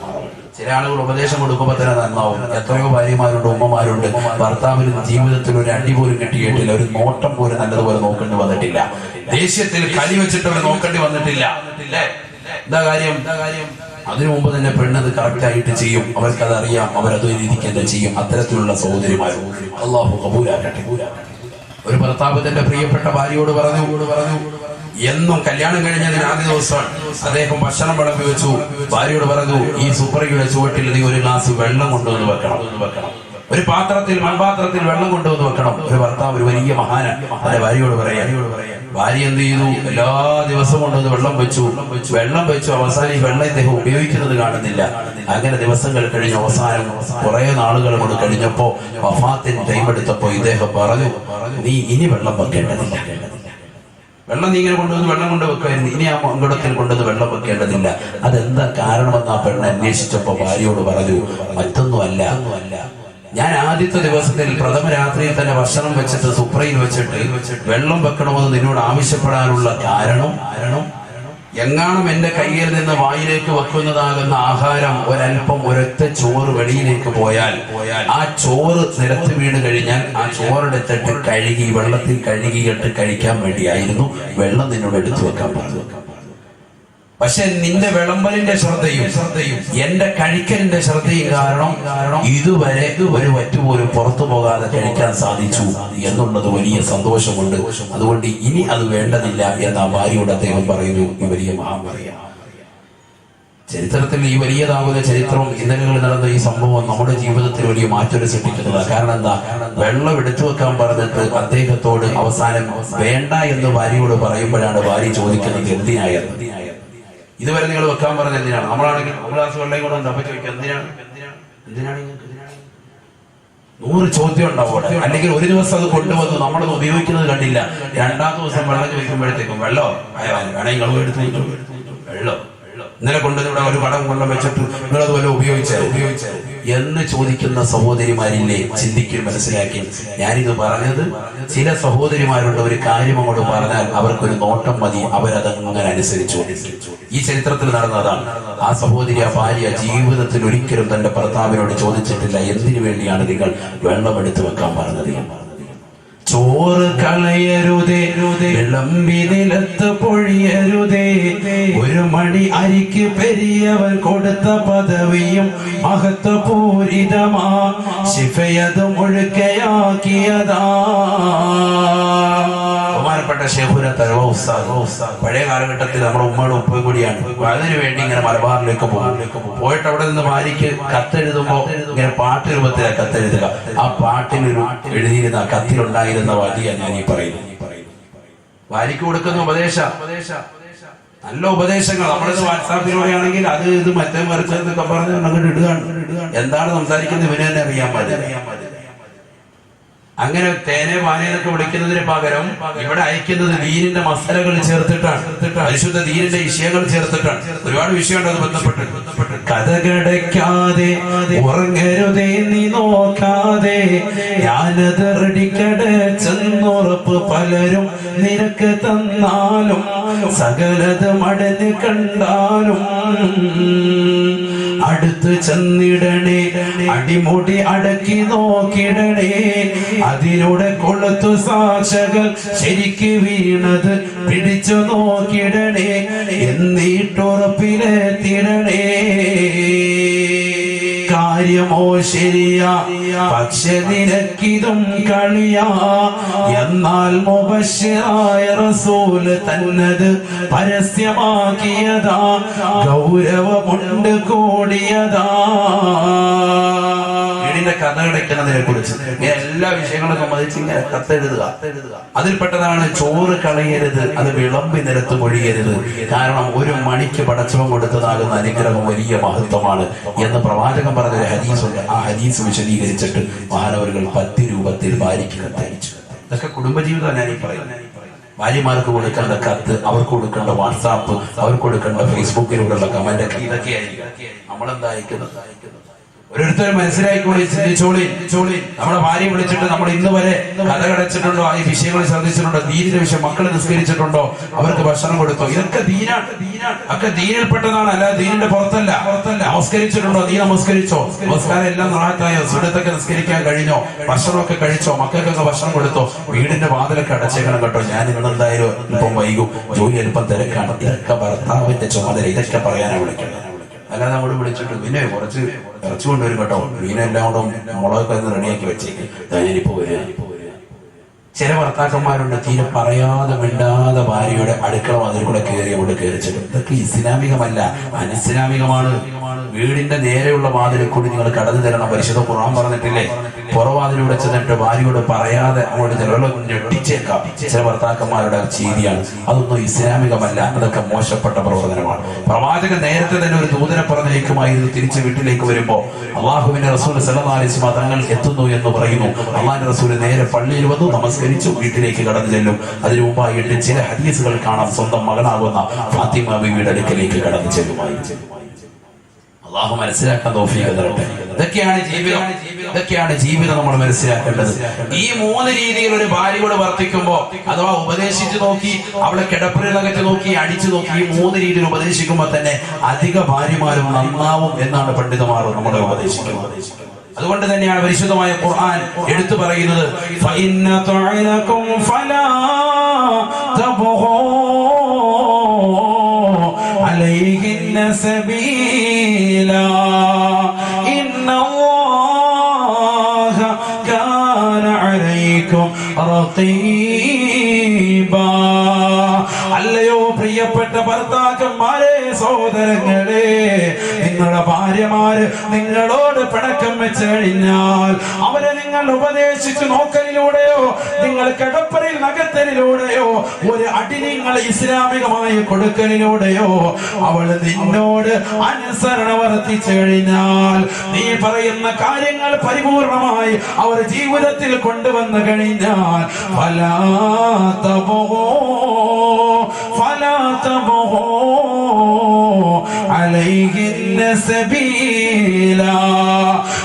ചില ആളുകൾ ഉപദേശം കൊടുക്കുമ്പോൾ തന്നെ നന്നാവും. എത്രയോ ഭാര്യമാരുണ്ട്, ഉമ്മമാരുണ്ട്, ഭർത്താവിന് ജീവിതത്തിൽ ഒരു അടി പോലും കിട്ടിയിട്ടില്ല, ഒരു നോട്ടം പോലും നല്ലതുപോലെ നോക്കേണ്ടി വന്നിട്ടില്ല, ദേഷ്യത്തിൽ കലി വെച്ചിട്ട് അവർ നോക്കേണ്ടി വന്നിട്ടില്ല. എന്താ കാര്യം? അതിനു മുമ്പ് തന്നെ പെണ്ണത് കറക്റ്റായിട്ട് ചെയ്യും, അവർക്കത് അറിയാം, അവരത് രീതിക്ക് തന്നെ ചെയ്യും. അത്തരത്തിലുള്ള സഹോദരിമാരും അല്ലാഹു കബൂലാക്കട്ടെ. ഒരു ഭർത്താവ് തന്റെ പ്രിയപ്പെട്ട ഭാര്യയോട് പറഞ്ഞു എന്നും കല്യാണം കഴിഞ്ഞതിന് ആദ്യ ദിവസം അദ്ദേഹം ഭക്ഷണം വിളമ്പി വെച്ചു. ഭാര്യയോട് പറഞ്ഞു ഈ സുപ്രയുടെ ചുവട്ടിൽ നീ ഒരു ഗ്ലാസ് വെള്ളം കൊണ്ടുവന്ന് വെക്കണം, ഒരു മൺപാത്രത്തിൽ വെള്ളം കൊണ്ടുവന്ന് വെക്കണം. ഒരു ഭർത്താവ്, ഒരു വലിയ മഹാനാണ്, തന്റെ ഭാര്യയോട് പറയാ. ഭാര്യ എന്ത് ചെയ്തു? എല്ലാ ദിവസവും കൊണ്ടുവന്ന് വെള്ളം വെച്ചു. അവസാനം ഈ വെള്ളം ഇദ്ദേഹം ഉപയോഗിക്കുന്നത് കാണുന്നില്ല. അങ്ങനെ ദിവസങ്ങൾ കഴിഞ്ഞ് അവസാനം കുറെ നാളുകൾ കൊണ്ട് കഴിഞ്ഞപ്പോ വഫാത്തിന് ടൈം എടുത്തപ്പോ ഇദ്ദേഹം പറഞ്ഞു നീ ഇനി വെള്ളം വെക്കേണ്ടതില്ല, വെള്ളം നീ ഇങ്ങനെ കൊണ്ടുവന്ന് വെള്ളം കൊണ്ട് വെക്കായിരുന്നു, ഇനി ആ മങ്കടത്തിൽ കൊണ്ടുവന്ന് വെള്ളം വെക്കേണ്ടതില്ല. അതെന്താ കാരണമെന്ന് ആ പെണ്ണ് അന്വേഷിച്ചപ്പോ ഭാര്യയോട് പറഞ്ഞു മറ്റൊന്നുമല്ല, ഞാൻ ആദ്യത്തെ ദിവസത്തിൽ പ്രഥമ രാത്രിയിൽ തന്നെ ഭക്ഷണം വെച്ചിട്ട് സുപ്രയിൽ വെച്ചിട്ട് വെള്ളം വെക്കണമെന്ന് നിന്നോട് ആവശ്യപ്പെടാനുള്ള കാരണം എങ്ങാനും എന്റെ കയ്യിൽ നിന്ന് വായിലേക്ക് വെക്കുന്നതാകുന്ന ആഹാരം ഒരൊറ്റ ചോറ് വെളിയിലേക്ക് പോയാൽ ആ ചോറ് നിലത്ത് വീണ് കഴിഞ്ഞാൽ ആ ചോറെടുത്തിട്ട് കഴുകി വെള്ളത്തിൽ കഴുകിയിട്ട് കഴിക്കാൻ വേണ്ടിയായിരുന്നു വെള്ളം നിന്നോട് എടുത്തു വെക്കാൻ പറഞ്ഞു. പക്ഷെ നിന്റെ വിളമ്പലിന്റെ ശ്രദ്ധയും എന്റെ കഴിക്കലിന്റെ ശ്രദ്ധയും കാരണം ഇതുവരെ ഒരു വറ്റുപോലും പുറത്തു പോകാതെ കഴിക്കാൻ സാധിച്ചു എന്നുള്ളത് വലിയ സന്തോഷമുണ്ട്. അതുകൊണ്ട് ഇനി അത് വേണ്ടതില്ല എന്ന് ആ ഭാര്യയോട് അദ്ദേഹം പറയുന്നു. ഈ വലിയ മഹാഭാര്യ ചരിത്രത്തിൽ ഈ വലിയതാകുന്ന ചരിത്രവും ഇന്നലകളിൽ നടന്ന ഈ സംഭവം നമ്മുടെ ജീവിതത്തിൽ വലിയ മാറ്റം സൃഷ്ടിക്കുന്നതാണ്. കാരണം എന്താ? വെള്ളം എടുത്തു വെക്കാൻ പറഞ്ഞിട്ട് അദ്ദേഹത്തോട് അവസാനം വേണ്ട എന്ന് ഭാര്യയോട് പറയുമ്പോഴാണ് ഭാര്യ ചോദിക്കുന്നത് എന്തിനായിരുന്നു? ഇതുവരെ നിങ്ങൾ വെക്കാൻ പറഞ്ഞ എന്തിനാണ്? നമ്മളാണെങ്കിൽ ഒരു ഗ്ലാസ് വെള്ളം കൂടെ ഉണ്ട്, അപ്പൊ ചോദിക്കുക എന്തിനാണ് 100 ചോദ്യം ഉണ്ടാവും. അല്ലെങ്കിൽ ഒരു ദിവസം അത് കൊണ്ടുവന്നു നമ്മളത് ഉപയോഗിക്കുന്നത് കണ്ടില്ല, രണ്ടാമത്തെ ദിവസം വെള്ളം ചോദിക്കുമ്പോഴത്തേക്കും വെള്ളം വേണമെങ്കിൽ എടുത്തു വെള്ളം ഇന്നലെ കൊണ്ടുവന്ന് ഇവിടെ ഒരു കടം വെള്ളം വെച്ചിട്ട് നിങ്ങളത് വല്ല ഉപയോഗിച്ച എന്ന് ചോദിക്കുന്ന സഹോദരിമാരില്ലേ? ചിന്തിക്കും, മനസ്സിലാക്കി. ഞാനിത് പറഞ്ഞത് ചില സഹോദരിമാരുണ്ട്, ഒരു കാര്യം അങ്ങോട്ട് പറഞ്ഞാൽ അവർക്കൊരു നോട്ടം മതി, അവരതങ്ങനെ അനുസരിച്ചു. ഈ ചരിത്രത്തിൽ നടന്നതാണ്. ആ സഹോദരി, ആ ഭാര്യ ജീവിതത്തിൽ ഒരിക്കലും തന്റെ ഭർത്താവിനോട് ചോദിച്ചിട്ടില്ല എന്തിനു വേണ്ടിയാണ് നിങ്ങൾ വെള്ളം എടുത്തു വെക്കാൻ പറഞ്ഞത്. ചോറ് കളയരുതേ, വിളമ്പി നിലത്ത് പൊഴിയരുതേ, ഒരു മണി അരിക്ക് പെരിയവൻ കൊടുത്ത പദവിയും മഹത്വപൂരിതമാ ശിഫയത് മുഴുക്കയാക്കിയതാ. ബഹുമാനപ്പെട്ട ശൈഖുനാ തഅ്വ ഉസ്താദ് പഴയ കാലഘട്ടത്തിൽ നമ്മുടെ ഉമ്മയുടെ ഉപ്പയും കൂടിയാണ്. അതിനു വേണ്ടി ഇങ്ങനെ മലബാറിലേക്ക് പോയിട്ട് അവിടെ നിന്ന് ഭാര്യയ്ക്ക് കത്തെഴുതുമ്പോ ഇങ്ങനെ പാട്ട് രൂപത്തിലാണ് കത്തെഴുതുക. ആ പാട്ടിനൊരു എഴുതിയിരുന്ന കത്തിലുണ്ടായിരുന്ന വലിയ ഞാൻ ഈ പറയുന്നു. ഭാര്യയ്ക്ക് കൊടുക്കുന്ന ഉപദേശ നല്ല ഉപദേശങ്ങൾ നമ്മളിത് വാട്സാപ്പിലൂടെ ആണെങ്കിൽ അത് ഇത് മറ്റേ മറിച്ചതൊക്കെ പറഞ്ഞ് അങ്ങോട്ട് ഇടുകയാണ്. എന്താണ് സംസാരിക്കുന്നത് ഇവന് തന്നെ അറിയാൻ പാടില്ല. അങ്ങനെ തേനെ വാനേനൊക്കെ വിളിക്കുന്നതിന് പകരം ഇവിടെ അയക്കുന്നത് ദീനിന്റെ മസാലകൾ ചേർത്തിട്ടാണ്, പരിശുദ്ധ ദീനിന്റെ വിഷയങ്ങൾ ചേർത്തിട്ടാണ്. ഒരുപാട് വിഷയമുണ്ട് അത് ബന്ധപ്പെട്ട്. കഥകടയ്ക്കാതെ ഉറങ്ങരുതേ നീ നോക്കാതെ, ഞാനത് റെഡിക്കടച്ചെന്നുറപ്പ് പലരും നിനക്ക് തന്നാലും, സകലത മടഞ്ഞ് കണ്ടാലും അടുത്ത് ചെന്നിടണേ, അടിമുടി അടക്കി നോക്കിടണേ, അതിലൂടെ കൊളുത്തു സാക്ഷകൾ ശരിക്ക് വീണത് പിടിച്ചു നോക്കിടണേ, എന്നിട്ടുറപ്പിലെത്തിടണേ. കാര്യമോ ശരിയാ, പക്ഷെ നിനക്കിതും കളിയാ, എന്നാൽ മുബശ്ശിറായ റസൂല് തന്നത് പരസ്യമാക്കിയതാ, ഗൗരവമുണ്ട് കൂടിയതാ. വീടിന്റെ കഥ കിടക്കുന്നതിനെ കുറിച്ച് ഇങ്ങനെ എല്ലാ വിഷയങ്ങളും സംബന്ധിച്ച് ഇങ്ങനെ കത്തെഴുതുക. അതിൽപ്പെട്ടതാണ് ചോറ് കളയരുത്, അത് വിളമ്പി നിരത്ത് പൊഴിയരുത്. കാരണം 1 മണിക്ക് പടച്ചവൻ കൊടുത്തതാകുന്ന അനുഗ്രഹം വലിയ മഹത്വമാണ് എന്ന് പ്രവാചകൻ പറഞ്ഞൊരു ഹദീസുണ്ട്. ആ ഹദീസ് വിശദീകരിച്ചിട്ട് മഹാനവറുകൾ 10 രൂപത്തിൽ ഭാര്യയ്ക്ക് കത്തയച്ചു. ഇതൊക്കെ കുടുംബജീവിതം ഞാൻ ഈ പറയുന്നത്. ഭാര്യമാർക്ക് കൊടുക്കേണ്ട കത്ത്, അവർക്ക് കൊടുക്കേണ്ട വാട്സാപ്പ്, അവർക്ക് കൊടുക്കേണ്ട ഫേസ്ബുക്കിലൂടെയുള്ള കമന്റ് ഒക്കെ ഇതൊക്കെയായിരിക്കും നമ്മളെന്താ അയക്കുന്നത്. ഓരോരുത്തരും മനസ്സിലായിക്കോളി, ചിന്തിച്ചോളി. നമ്മുടെ ഭാര്യയെ വിളിച്ചിട്ട് നമ്മൾ ഇന്ന് വരെ കഥ കടച്ചിട്ടുണ്ടോ, ഈ വിഷയങ്ങൾ ശ്രദ്ധിച്ചിട്ടുണ്ടോ, ദീനിന്റെ വിഷയം മക്കളെ നിസ്കരിച്ചിട്ടുണ്ടോ, അവർക്ക് ഭക്ഷണം കൊടുത്തോ, ഇതൊക്കെ ദീനാണ്. ഒക്കെ ദീനിൽപ്പെട്ടതാണ്, അല്ല ദീനിന്റെ പുറത്തല്ല. നമസ്കരിച്ചിട്ടുണ്ടോ, നീ നമസ്കരിച്ചോ, നമസ്കാരം എല്ലാം നാളത്തായോ, സുന്നത്തൊക്കെ നിസ്കരിക്കാൻ കഴിഞ്ഞോ, ഭക്ഷണമൊക്കെ കഴിച്ചോ, മക്കൾക്കൊക്കെ ഭക്ഷണം കൊടുത്തോ, വീടിന്റെ വാതിലൊക്കെ അടച്ചേക്കണം കേട്ടോ, ഞാൻ ഇന്ന് എന്തായാലും ഇപ്പം വൈകും, ജോലി അല്പം തിരക്കാണ്. ഇതൊക്കെ ഭർത്താവിന്റെ ചുമതല, ഇതൊക്കെ പറയാനാണ് വിളിക്കുന്നത്. അല്ലാതെ അങ്ങോട്ട് വിളിച്ചിട്ട് പിന്നെ കുറച്ച് ഇറച്ചി കൊണ്ടുവരും കേട്ടോ, മീനെല്ലാം കൊണ്ടും മുളകൊക്കെ ഒന്ന് റെഡിയാക്കി വെച്ചേക്ക്, ഞാനിപ്പോ വരിക. ചില ഭർത്താക്കന്മാരുണ്ട് തീരെ പറയാതെ മിണ്ടാതെ ഭാര്യയുടെ അടുക്കള അതിൽ കൂടെ കയറി അവിടെ കയറിച്ചിട്ട്. ഇതൊക്കെ ഇസ്ലാമികമല്ല, അനിസ്ലാമികമാണ്. വീടിന്റെ നേരെയുള്ള വാതിലിൽ കൂടി നിങ്ങൾ കടന്നു തരണം. പരിശുദ്ധ ഖുർആൻ പറഞ്ഞിട്ടില്ലേ, പുറവാതിലൂടെ ചെന്നിട്ട് ഭാര്യയോട് പറയാതെ അങ്ങോട്ട് ചിലവരെ ഞെട്ടിച്ചേക്കാം. ചില ഭർത്താക്കന്മാരുടെ ചെയ്തിയാണ്. അതൊന്നും ഇസ്ലാമികമല്ല, അതൊക്കെ മോശപ്പെട്ട പ്രവർത്തനമാണ്. പ്രവാചകൻ നേരത്തെ തന്നെ ഒരു ദൂതനെ പറഞ്ഞേക്കുമായിരുന്നു. തിരിച്ച് വീട്ടിലേക്ക് വരുമ്പോ അള്ളാഹുവിന്റെ റസൂൽ സല്ലല്ലാഹു അലൈഹി വസല്ലം തങ്ങൾ എത്തുന്നു എന്ന് പറയുന്നു. അള്ളാഹുവിന്റെ റസൂൽ നേരെ പള്ളിയിൽ വന്നു, നമസ്കരിച്ചു, വീട്ടിലേക്ക് കടന്നു ചെല്ലും. അതിനു മുമ്പായിട്ട് ചില ഹദീസുകൾ കാണാം, സ്വന്തം മകനാകുന്ന ഫാത്തിമ ബീവിയുടെ അടുക്കലേക്ക് കടന്നു ചെല്ലുമായിരുന്നു. അള്ളാഹു മനസ്സിലാക്കാൻ തൗഫീഖ് തരട്ടെ. ഇതൊക്കെയാണ് ജീവിതം നമ്മൾ മനസ്സിലാക്കേണ്ടത്. ഈ 3 രീതിയിൽ ഒരു ഭാര്യയോട് വർത്തിക്കുമ്പോ, അഥവാ ഉപദേശിച്ചു നോക്കി, അവളെ കിടപ്പുരകത്ത് നോക്കി, അടിച്ചു നോക്കി, ഈ 3 രീതിയിൽ ഉപദേശിക്കുമ്പോ തന്നെ അധിക ഭാര്യമാരും നന്നാവും എന്നാണ് പണ്ഡിതന്മാർ നമ്മളെ ഉപദേശിക്കുന്നത്. അതുകൊണ്ട് തന്നെയാണ് പരിശുദ്ധമായ ഖുർആൻ എടുത്തു പറയുന്നത്, ഫഇന്ന തുഅലകും ഫലാ തബ്ഗൂ അലൈഹിന്ന സബീലാ ഇന്നല്ലാഹ കാന അലൈക്കും റഖീബാ. അല്ലയോ പ്രിയപ്പെട്ട ഭർത്താക്കന്മാരെ, സഹോദരങ്ങളെ, നിങ്ങളുടെ ഭാര്യമാര് നിങ്ങളോട് പിണക്കം വെച്ച് കഴിഞ്ഞാൽ അവരെ നിങ്ങൾ ഉപദേശിച്ചു നോക്കലിലൂടെയോ, നിങ്ങൾ കിടപ്പറയിൽ നഗത്തലിലൂടെയോ, ഒരു അടി നിങ്ങൾ ഇസ്ലാമികമായി കൊടുക്കലിലൂടെയോ അവൾ നിന്നോട് അനുസരണ വർത്തിച്ചു കഴിഞ്ഞാൽ, നീ പറയുന്ന കാര്യങ്ങൾ പരിപൂർണമായി അവർ ജീവിതത്തിൽ കൊണ്ടുവന്നു കഴിഞ്ഞാൽ, ഫലാ തബ്ഗൂ അലൈഹിന്ന സബീലാ.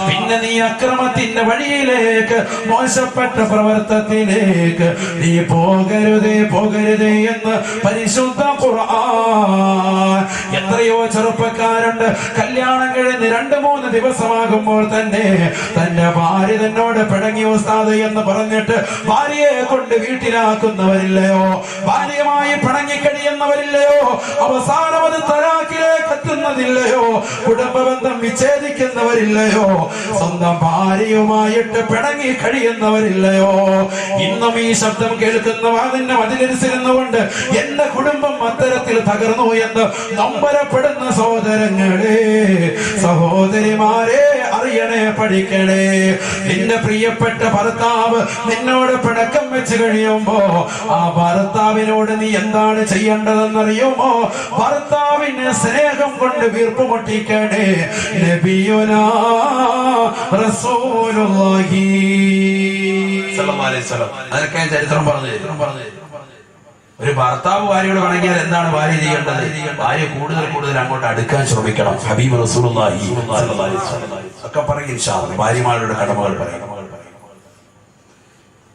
പിന്നെ നീ അക്രമത്തിന്റെ വഴിയിലേക്ക്, മോശപ്പെട്ട പ്രവർത്തനത്തിലേക്ക് നീ പോകരുതേ എന്ന് പരിശുദ്ധ ഖുർആൻ. എത്രയോ ചെറുപ്പക്കാരുണ്ട് കല്യാണം കഴിഞ്ഞ് 2-3 ദിവസമാകുമ്പോൾ തന്നെ തന്റെ ഭാര്യ തന്നോട് പിണങ്ങി ഉസ്താദ് എന്ന് പറഞ്ഞിട്ട് ഭാര്യയെ കൊണ്ട് വീട്ടിലാക്കുന്നവരില്ലയോ, ഭാര്യയുമായി പിണങ്ങിക്കഴിയുന്നവരില്ലയോ, അവസാനം അത് തലാഖിലേക്ക് എത്തുന്നതില്ലയോ, കുടുംബ ബന്ധം വിച്ഛേദിക്കുന്നവരില്ലയോ, സ്വന്തം ഭാര്യയുമായിട്ട് പിണങ്ങി കഴിയുന്നവരില്ലയോ. ഇന്നും ഈ ശബ്ദം കേൾക്കുന്ന അതിന്റെ മജിലിസിരുന്നുകൊണ്ട് എന്റെ കുടുംബം അത്തരത്തിൽ തകർന്നു എന്ന് നൊമ്പരപ്പെടുന്ന സഹോദരങ്ങളെ, സഹോദരിമാരെ, അറിയ അറിയണേ, പഠിക്കണേ. നിന്റെ പ്രിയപ്പെട്ട ഭർത്താവ് നിന്നോട് പിണക്കം വെച്ച് കഴിയുമ്പോ ആ ഭർത്താവിനോട് നീ എന്താണ് ചെയ്യേണ്ടതെന്നറിയുമോ? ഭർത്താവിന് സ്നേഹം കൊണ്ട് വീർപ്പ് മുട്ടിക്കണേ. നബിയുനാ റസൂലുള്ളാഹി സ്വല്ലല്ലാഹു അലൈഹി വസല്ലം അതൊക്കെ ചരിത്രം പറഞ്ഞു. ഒരു ഭർത്താവ് ഭാര്യയോട് വണങ്ങിയാൽ എന്താണ് ഭാര്യ ചെയ്യേണ്ടത്? ഭാര്യ കൂടുതൽ അങ്ങോട്ട് അടുക്കാൻ ശ്രമിക്കണം. ഹബീബ് റസൂലുള്ളാഹി സ്വല്ലല്ലാഹു അലൈഹി വസല്ലം ഒക്കെ പറയും ഇൻഷാ അല്ലാഹ്. ഭാര്യമാരുടെ കടമകൾ പറയും.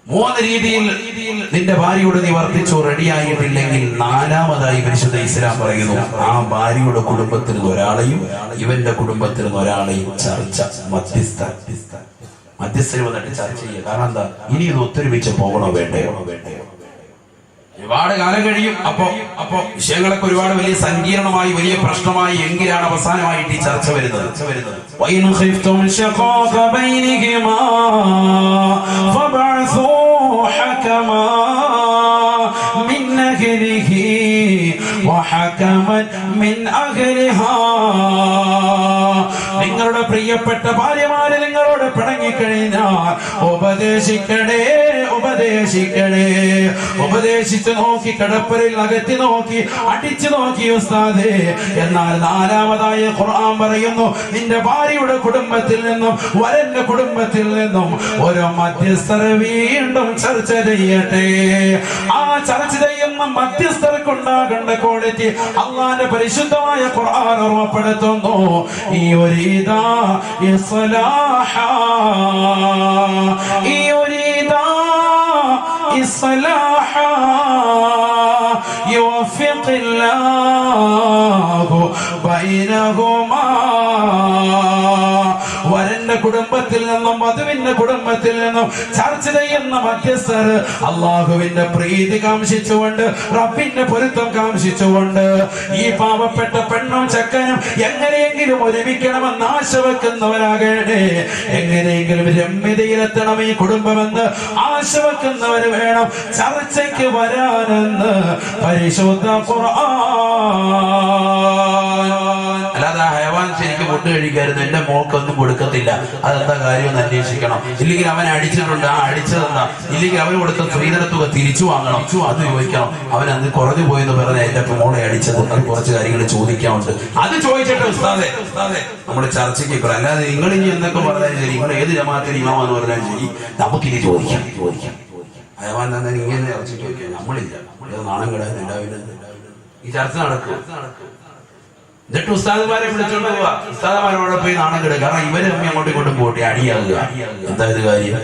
3 രീതിയിൽ നിന്റെ ഭാര്യയോട് നീ വർത്തിച്ചു റെഡിയായിട്ടില്ലെങ്കിൽ 4ാമതായി പരിശുദ്ധ ഇസ്ലാം പറയുന്നു, ആ ഭാര്യയുടെ കുടുംബത്തിൽ നിന്ന് ഒരാളെയും ഇവന്റെ കുടുംബത്തിൽ നിന്ന് ഒരാളെയും ചർച്ച മധ്യസ്ഥന് വന്നിട്ട് ചർച്ച ചെയ്യുക. കാരണം എന്താ? ഇനി ഇത് ഒത്തൊരുമിച്ച് പോകണോ വേണ്ടയോ? ഒരുപാട് കാലം കഴിയും. അപ്പോ വിഷയങ്ങളൊക്കെ ഒരുപാട് വലിയ സങ്കീർണമായി വലിയ പ്രശ്നമായി എങ്കിലാണ് അവസാനമായിട്ട് ഈ ചർച്ച വരുന്നത്. നിങ്ങളുടെ പ്രിയപ്പെട്ട ഭാര്യമാര് നിങ്ങളോട് പിണങ്ങിക്കഴിഞ്ഞാൽ ഉപദേശിച്ചു നോക്കി, കടപ്പരയിൽ അകറ്റി നോക്കി, അടിച്ചു നോക്കി ഉസ്താദേ. എന്നാൽ 4ാമതായ ഖുർആൻ പറയുന്നു, നിന്റെ ഭാര്യയുടെ കുടുംബത്തിൽ നിന്നും വരന്റെ കുടുംബത്തിൽ നിന്നും ഓരോ മധ്യസ്ഥർ വീണ്ടും ചർച്ച ചെയ്യട്ടെ. ആ ചർച്ച ചെയ്യുന്ന മധ്യസ്ഥർക്കുണ്ടാകേണ്ട ക്വാളിറ്റി അള്ളാന്റെ പരിശുദ്ധമായ ഖുർആൻ ഓർമ്മപ്പെടുത്തുന്നു. ഈ ഒരീദാ ഇസ്ലാഹ إصلاح يوفق الله بينهما. വരന്റെ കുടുംബത്തിൽ നിന്നും വധുവിന്റെ കുടുംബത്തിൽ നിന്നും ചർച്ച ചെയ്യുന്ന മധ്യസ്ഥർ അള്ളാഹുവിന്റെ പ്രീതി കാംക്ഷിച്ചുകൊണ്ട്, റബ്ബിന്റെ പൊരുത്തം കാംക്ഷിച്ചുകൊണ്ട് ഈ പാവപ്പെട്ട പെണ്ണും ചെക്കനും എങ്ങനെയെങ്കിലും ഒരുമിക്കണമെന്ന് ആശ വെക്കുന്നവരാകണേ. എങ്ങനെയെങ്കിലും രമ്യതയിലെത്തണം ഈ കുടുംബമെന്ന് ആശ വെക്കുന്നവര് വേണം ചർച്ചയ്ക്ക് വരാനെന്ന് പരിശുദ്ധ ഖുർആൻ. അല്ലാതെ ഹയവാൻ ശരിക്കും ഫുഡ് കഴിക്കായിരുന്നു, എന്റെ മോക്കൊന്നും കൊടുക്കത്തില്ല, അതെന്താ കാര്യമെന്ന് അന്വേഷിക്കണം. ഇല്ലെങ്കിൽ അവൻ അടിച്ചിട്ടുണ്ട്, ആ അടിച്ചതെന്താ, ഇല്ലെങ്കിൽ അവന് കൊടുത്ത സ്ത്രീധന തുക തിരിച്ചു വാങ്ങണം, അത് ചോദിക്കണം. അവൻ അന്ന് കുറഞ്ഞു പോയെന്ന് പറഞ്ഞ എന്റെ മോളെ അടിച്ചത്, അത് കുറച്ച് കാര്യങ്ങൾ ചോദിക്കാറുണ്ട്. അത് ചോദിച്ചിട്ട് ഉസ്താദേ നമ്മുടെ ചർച്ചയ്ക്ക് ഇപ്പം. അല്ലാതെ നിങ്ങൾ ഇനി എന്തൊക്കെ പറഞ്ഞാലും ശരി, നിങ്ങൾ ഏത് ജമാഅത്തിൽ ഇമാമെന്ന് പറഞ്ഞാലും ശരി, നമുക്കിനി ചോദിക്കാം. ഹയവാൻ തന്നെ ഇങ്ങനെ ചർച്ചയ്ക്ക് ചോദിക്കാം. നമ്മളില്ല, നാണം കിടാൻ എല്ലാവരും ഈ ചർച്ച നടക്കും. എന്നിട്ട് ഉസ്താദുമാരെ വിളിച്ചോണ്ട് പോവാ, ഉസ്താദുമാരോടെ പോയി നാണം കിടുക. കാരണം ഇവര് തമ്മി അങ്ങോട്ടും ഇങ്ങോട്ടും പോട്ടെ, അടിയാകുക. എന്താ ഇത് കാര്യം?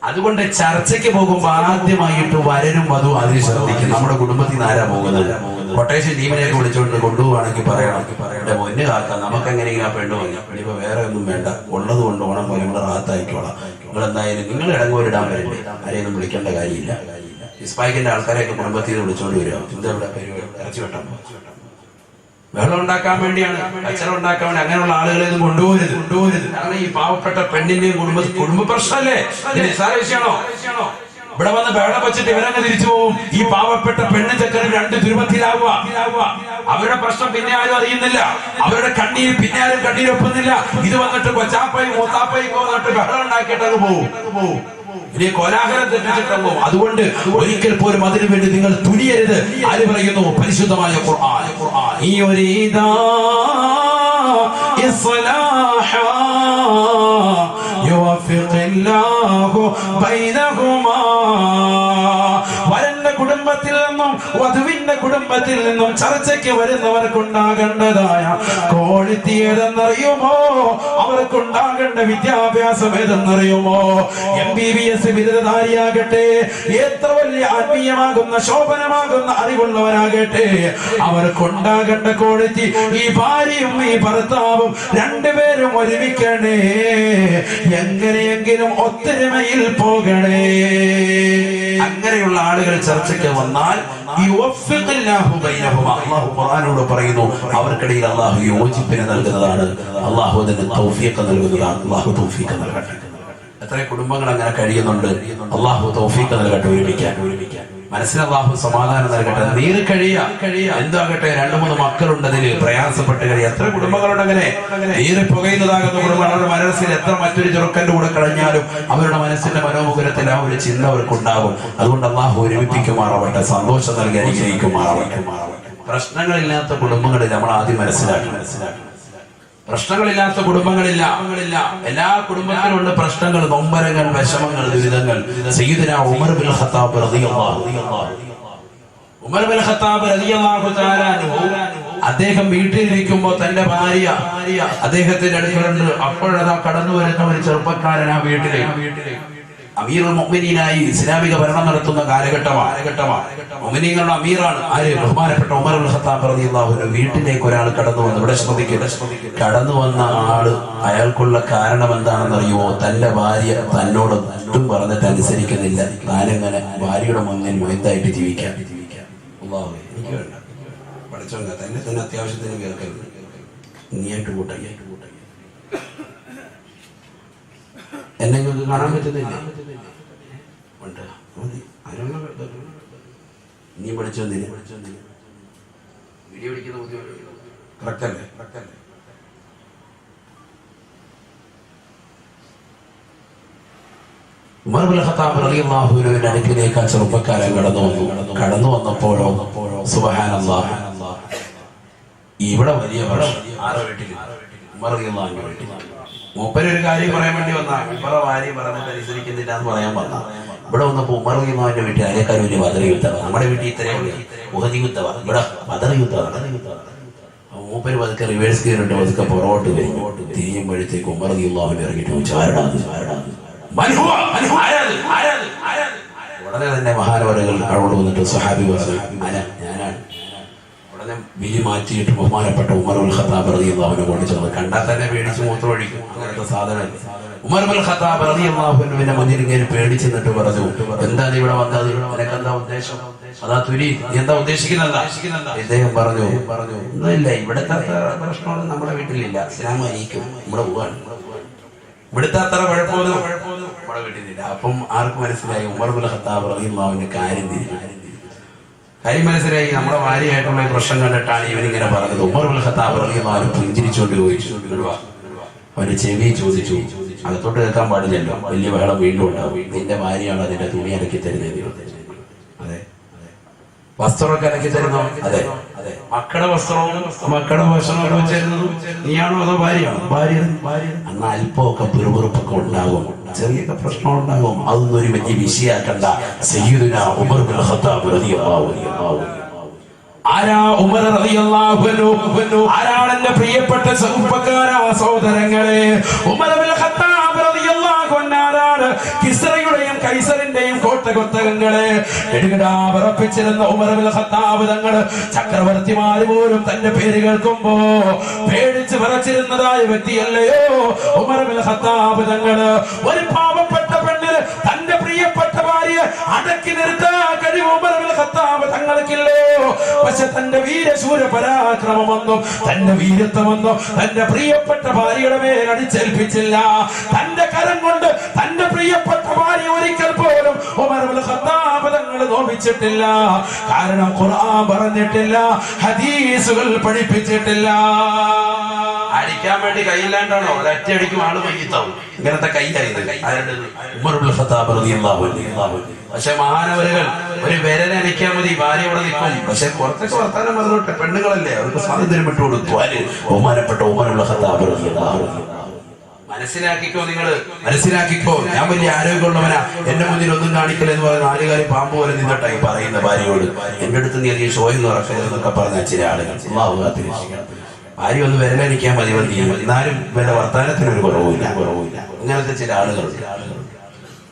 അതുകൊണ്ട് ചർച്ചയ്ക്ക് പോകുമ്പോ ആദ്യമായിട്ട് വരനും വധു അതിന് ശ്രദ്ധിക്കും. നമ്മുടെ കുടുംബത്തിൽ നിന്ന് ആരാ പോകുന്നത്? കൊട്ടേഷൻ ടീമിനെയൊക്കെ വിളിച്ചോണ്ട് കൊണ്ടുപോവാണെങ്കിൽ പറയണം, എന്റെ പൊന്നു കാക്ക നമുക്ക് എങ്ങനെയെങ്കിലും ആ പെണ്ണു വാങ്ങി, ഇനിയിപ്പോ വേറെ ഒന്നും വേണ്ട, ഉള്ളത് കൊണ്ട് ഓണം പോലെ നിങ്ങൾ റാത്തായിക്കോളാം. നിങ്ങൾ എന്തായാലും നിങ്ങൾ ഇടങ്ങോരിടാൻ വരണ്ടേ, ആരെയൊന്നും വിളിക്കേണ്ട കാര്യമില്ല. ഇസ്പായിക്കിന്റെ ആൾക്കാരെയൊക്കെ കുടുംബത്തിൽ നിന്ന് വിളിച്ചോണ്ട് വരിക. എന്താ ഇവിടെ പരിപാടി? ഇറച്ചി വെട്ടാൻ വെള്ളം ഉണ്ടാക്കാൻ വേണ്ടിയാണ്, കച്ചറ ഉണ്ടാക്കാൻ വേണ്ടി അങ്ങനെയുള്ള ആളുകളെ ഒന്നും കൊണ്ടുപോകരുത്. കാരണം ഈ പാവപ്പെട്ട പെണ്ണിന്റെയും കുടുംബ പ്രശ്നമല്ലേ, നിസ്സാര വിഷയമാണോ? ഇവിടെ വന്ന് ബഹളം വെച്ചിട്ട് ഇവരങ്ങ് തിരിച്ചു പോകും. ഈ പാവപ്പെട്ട പെണ്ണും ചെക്കനും 2 തുരുപത്തിലാവുക. അവരുടെ പ്രശ്നം പിന്നെ ആരും അറിയുന്നില്ല, അവരുടെ കണ്ണീര് പിന്നെ ആരും കണ്ണീരൊപ്പുന്നില്ല. ഇത് വന്നിട്ട് കൊച്ചാപ്പയും മൂത്താപ്പയും വന്നിട്ട് ബഹളം ഉണ്ടാക്കിയിട്ട് അത് പോകും. ഇനി കോലാഹലം തെറ്റിച്ചിട്ടുള്ളൂ. അതുകൊണ്ട് ഒരിക്കൽ പോലും അതിനു വേണ്ടി നിങ്ങൾ തുനിയരുത്. ആര് പറയുന്നു? പരിശുദ്ധമായ ഖുർആൻ. ഈ ഒരീദാ ഇസ്ലാഹ യുവഫിഖില്ലാഹു ബൈനഹുമാ. വരന്റെ കുടുംബത്തിൽ നിന്നും വധുവിന്റെ കുടുംബത്തിൽ നിന്നും ചർച്ചയ്ക്ക് വരുന്നവർക്കുണ്ടാകേണ്ടതായ ക്വാളിറ്റി ഏതെന്നറിയുമോ? അവർക്കുണ്ടാകേണ്ട വിദ്യാഭ്യാസം ഏതെന്നറിയുമോ? MBBS ബിരുദധാരിയാകട്ടെ, എത്ര വലിയ ആത്മീയമാകുന്ന ശോഭനമാകുന്ന അറിവുള്ളവരാകട്ടെ, അവർക്കുണ്ടാകേണ്ട ക്വാളിറ്റി ഈ ഭാര്യയും ഈ ഭർത്താവും രണ്ടുപേരും ഒരുമിക്കണേ, എങ്ങനെയെങ്കിലും ഒത്തൊരുമയിൽ പോകണേ. അങ്ങനെയുള്ള ആളുകൾ ചർച്ചയ്ക്ക് വന്നാൽ അല്ലാഹു ഖുർആനോട് പറയുന്നു, അവർക്കിടയിൽ അള്ളാഹു യോജിപ്പിനെ നൽകുന്നതാണ്, അള്ളാഹു അതിന് തൗഫീഖ് നൽകുന്നതാണ്. അള്ളാഹു തൗഫീഖ് നൽകട്ടെ. എത്ര കുടുംബങ്ങൾ അങ്ങനെ കഴിയുന്നുണ്ട്. അള്ളാഹു തൗഫീഖ് നൽകട്ടെ ഒരുമിക്കാൻ. മനസ്സിന് അല്ലാഹു സമാധാനം നൽകട്ടെ. നീര് എന്താകട്ടെ, 2-3 മക്കളുണ്ടതിന് പ്രയാസപ്പെട്ട് കഴിയും. എത്ര കുടുംബങ്ങളുണ്ട് അങ്ങനെ നീര് പുകയുന്നതാകുന്ന കുടുംബം. അവരുടെ മനസ്സിൽ എത്ര മറ്റൊരു ചെറുക്കന്റെ കൂടെ കഴിഞ്ഞാലും അവരുടെ മനസ്സിന്റെ മനോമുഖരത്തിൽ ആ ഒരു ചിന്ത അവർക്കുണ്ടാകും. അതുകൊണ്ട് അല്ലാഹു ഒരുമിപ്പിക്കുമാറാവട്ടെ, സന്തോഷം നൽകി അനുഗ്രഹിക്കുമാറാവട്ടെ. പ്രശ്നങ്ങളില്ലാത്ത കുടുംബങ്ങളിൽ നമ്മൾ ആദ്യം മനസ്സിലാക്കണം. പ്രശ്നങ്ങളില്ലാത്ത കുടുംബങ്ങളില്ല. എല്ലാ കുടുംബത്തിലുണ്ട് പ്രശ്നങ്ങൾ, നൊമ്പരങ്ങൾ, വിഷമങ്ങൾ, ദുരിതങ്ങൾ. സയ്യിദുനാ ഉമർ ബിൻ ഖത്താബ് റളിയല്ലാഹു തആല അൻഹു അദ്ദേഹം വീട്ടിലിരിക്കുമ്പോൾ തന്റെ ഭാര്യ അദ്ദേഹത്തിന്റെ അടുക്കലുണ്ട്. അപ്പോഴതാ കടന്നു വരുന്ന ഒരു ചെറുപ്പക്കാരൻ ആ വീട്ടിലേക്ക്. അമീറുൽ മുഅ്മിനീനായി ഇസ്ലാമിക ഭരണം നടത്തുന്ന കാലഘട്ടമാണ്. മുഅ്മിനീങ്ങളുടെ അമീറാണ് ആര്? ബഹുമാനപ്പെട്ട ഉമർ ഇബ്നുൽ ഖത്താബ് റളിയല്ലാഹു അൻഹു. വീട്ടിലേക്ക് ഒരാൾ കടന്നു വന്നു. ഇവിടെ ശ്രദ്ധിക്കുക, കടന്നു വന്ന ആള് അയാൾക്കുള്ള കാരണം എന്താണെന്നറിയുമോ? തന്റെ ഭാര്യ തന്നോട് ഒട്ടും പറഞ്ഞിട്ട് അനുസരിക്കുന്നില്ല. താനെങ്ങനെ ഭാര്യയുടെ മുന്നിൽ മൊയ്തായിട്ട് ജീവിക്കാൻ. എനിക്ക് വേണ്ട പഠിച്ചോണ്ട തന്നെ അത്യാവശ്യത്തിന് കേൾക്കരുത്. നീയായിട്ട് കൂട്ടായി എന്നെ നിങ്ങൾക്ക് കാണാൻ പറ്റുന്നില്ല. നീ പഠിച്ചോ വീഡിയോ പിടിക്കുന്ന കറക്റ്റ് അല്ലേ? ഉമർ ഇബ്നുൽ ഖത്താബ് റളിയല്ലാഹു അൻഹുവിന്റെ അടുക്കിലേക്ക് ആ ചെറുപ്പക്കാരൻ കടന്നു വന്നപ്പോഴോ സുബ്ഹാനല്ലാഹ്, ഇവിടെ വലിയ ആരോ വീട്ടിൽ ഉമർ റളിയല്ലാഹു അൻഹു വീട്ടിൽ മൂപ്പര് ഒരു കാര്യം പറയാൻ വേണ്ടി വന്നാ. ഉമർ ഭാര്യ പറഞ്ഞിട്ട് അനുസരിക്കുന്നില്ല എന്ന് പറയാൻ വന്ന. ഇവിടെ വന്നപ്പോ ഉമർ റളിയല്ലാഹുവിന്റെ വീട്ടിൽ അതിനേക്കാൾ വലിയ ബദർ യുദ്ധമാണ്. നമ്മുടെ വീട്ടിൽ ഇത്രയും ഉഹദ് യുദ്ധമാണ്, ഇവിടെ ബദർ യുദ്ധമാണ്. മൂപ്പര് പതുക്കെ റിവേഴ്സ് ഗിയറിട്ട് പതുക്കെ പുറകോട്ട് കഴിഞ്ഞു. തിരിയുമ്പോഴത്തേക്ക് ഉമർ റളിയല്ലാഹു ഇറങ്ങിയിട്ട് ചോദിച്ചു, ആരാണ്? ഉടനെ തന്നെ മഹാനവറുകൾ അവിടെ വന്നിട്ട് സ്വഹാബി പറഞ്ഞു, ഞാനാണ്. ഉടനെ വിരി മാറ്റിയിട്ട് ബഹുമാനപ്പെട്ട ഉമർ ഇബ്നുൽ ഖത്താബ് റളിയല്ലാഹു അൻഹു കൊണ്ട് ചെന്നത്. കണ്ടാൽ തന്നെ പേടിച്ച് മൂത്രമൊഴിക്കും. അങ്ങനത്തെ സാധനമല്ല. ഉമർ ഇബ്നുൽ ഖത്താബ് റളിയല്ലാഹു അൻഹുവിന്റെ മുന്നിൽ ഇങ്ങനെ പേടിച്ച് നിന്നിട്ട് പറഞ്ഞു, എന്താ നീ ഇവിടെ വന്നത്? നിനക്കെന്താ ഉദ്ദേശം? അതാ തുരി, നീ എന്താ ഉദ്ദേശിക്കുന്നെന്താ? ഇദ്ദേഹം പറഞ്ഞു, ഒന്നുമില്ല, ഇവിടുത്തെ പ്രശ്നമൊന്നും നമ്മുടെ വീട്ടിലില്ല. ഇസ്ലാം അനീക്കും, ഇവിടെ പോവാണ്. ഇവിടുത്തെ അത്ര കുഴപ്പമൊന്നും നമ്മുടെ വീട്ടിലില്ല. അപ്പം ആർക്ക് മനസ്സിലായി? ഉമർ ഇബ്നുൽ ഖത്താബ് റളിയല്ലാഹു അൻഹു കാര്യം മനസ്സിലായി. നമ്മുടെ ഭാര്യയായിട്ടുള്ള പ്രശ്നം കണ്ടിട്ടാണ് ഇവനിങ്ങനെ പറഞ്ഞത്. ഉമർ ഇബ്നുൽ ഖത്താബ് റളിയല്ലാഹു അൻഹു പുഞ്ചിരിച്ചുകൊണ്ട് ചോദിച്ചു, അവന്റെ ചെവി ചോദിച്ചു, അകത്തോട്ട് കേൾക്കാൻ പാടില്ലല്ലോ, വലിയ ബഹളം വീണ്ടും ഉണ്ടാവും. നിന്റെ ഭാര്യയാണ് അതിന്റെ തുണി അലക്കി തരുന്നത്. അതെ, വസ്ത്രമൊക്കെ അലക്കി തരുന്നോ? അതെ. മക്കളുടെ വസ്ത്രവും മക്കളുടെ ഭക്ഷണമൊക്കെ വെച്ചിരുന്നതും നീയാണോ അതോ ഭാര്യയാണോ? ഭാര്യ. അന്ന് അല്പമൊക്കെ പിറുപിറുപ്പൊക്കെ ഉണ്ടാകും, ചെറിയൊക്കെ പ്രശ്നം ഉണ്ടാകും. അതൊന്നും ഒരു വലിയ വിഷയാക്കണ്ട. സയ്യിദുനാ ഉമർ ഇബ്നുൽ ഖത്താബ് റളിയല്ലാഹു അൻഹു. ആരാ ഉമർ റളിയല്ലാഹു അൻഹു? ആരാണ് എന്റെ പ്രിയപ്പെട്ട ചെറുപ്പക്കാരാ സഹോദരങ്ങളെ? ഉമർ ഇബ്നുൽ ഖത്താബ് റളിയല്ലാഹു അൻഹു ആരാണ്? കിസ്റയുടെയും കൈസറിന്റെയും കോട്ടകൊത്തകങ്ങളെ വിറപ്പിച്ചിരുന്ന ഉമർ ഇബ്നുൽ ഖത്താബ് തങ്ങൾ. ചക്രവർത്തിമാര് പോലും തന്റെ പേര് കേൾക്കുമ്പോ പേടിച്ച് വിറച്ചിരുന്നതായ വ്യക്തിയല്ലയോ ഉമർ ഇബ്നുൽ ഖത്താബ് തങ്ങൾ? ഒരു പാവപ്പെട്ട പെണ്ണിന് തന്റെ പ്രിയപ്പെട്ട ഭാര്യയെ അടക്കി നിർത്താൻ കഴിവ് ഉമർ ഇബ്നുൽ ഖത്താബ് തങ്ങൾക്കില്ലയോ? പക്ഷെ തന്റെ വീരശൂര പരാക്രമമൊന്നും തന്റെ വീരത്വമൊന്നും തന്റെ പ്രിയപ്പെട്ട ഭാര്യയുടെ മേൽ അടിച്ചേൽപ്പിച്ചില്ല. തന്റെ കരം കൊണ്ട് തന്റെ പ്രിയപ്പെട്ട ഭാര്യ ഒരിക്കൽ പോലും ഉമർ ഇബ്നുൽ ഖത്താബ് തങ്ങൾ നോവിച്ചിട്ടില്ല. കാരണം ഖുർആൻ പറഞ്ഞിട്ടില്ല, ഹദീസുകൾ പഠിപ്പിച്ചിട്ടില്ല. അടിക്കാൻ വേണ്ടി കൈയില്ലാണ്ടാണോ? ഒരൊറ്റ അടിക്കും ആള് മയ്യിത്താവും. ഇങ്ങനത്തെ കൈയായത് ഉമർ ഇബ്നുൽ ഖത്താബ് റളിയല്ലാഹു അൻഹു. പക്ഷെ മഹാനവരുകൾ ഒരു വിരലനയ്ക്കാൻ മതി, ഭാര്യ ഇവിടെ നിൽക്കും. പക്ഷെ പുറത്തൊക്കെ വർത്താനം പറഞ്ഞോട്ടെ, പെണ്ണുങ്ങളല്ലേ, അവർക്ക് സ്വാതന്ത്ര്യം വിട്ടു കൊടുത്തു. ബഹുമാനപ്പെട്ട ഉമർ ഇബ്നുൽ ഖത്താബ് റളിയല്ലാഹു അൻഹു. മനസ്സിലാക്കിക്കോ, നിങ്ങള് മനസ്സിലാക്കിക്കോ. ഞാൻ വലിയ ആരോഗ്യമുള്ളവനാ, എന്റെ മുന്നിൽ ഒന്നും കാണിക്കല എന്ന് പറഞ്ഞ നാലുകാലി പാമ്പ് പോലെ നിന്നിട്ടായി പറയുന്ന ഭാര്യയോട്. എന്റെ അടുത്ത് നീ അധികം ഷോയിൽ നടക്കരുതെന്നൊക്കെ പറഞ്ഞ ചില ആളുകൾ. അല്ലാഹു കാത്തിരക്ഷിക്കണം. ഭാര്യ ഒന്ന് വിരലനിക്കാൻ മതി ചെയ്യും, എന്നാലും വല്ല വർത്താനത്തിനൊരു കുറവില്ല. ഇങ്ങനത്തെ ചില ആളുകളുണ്ട്.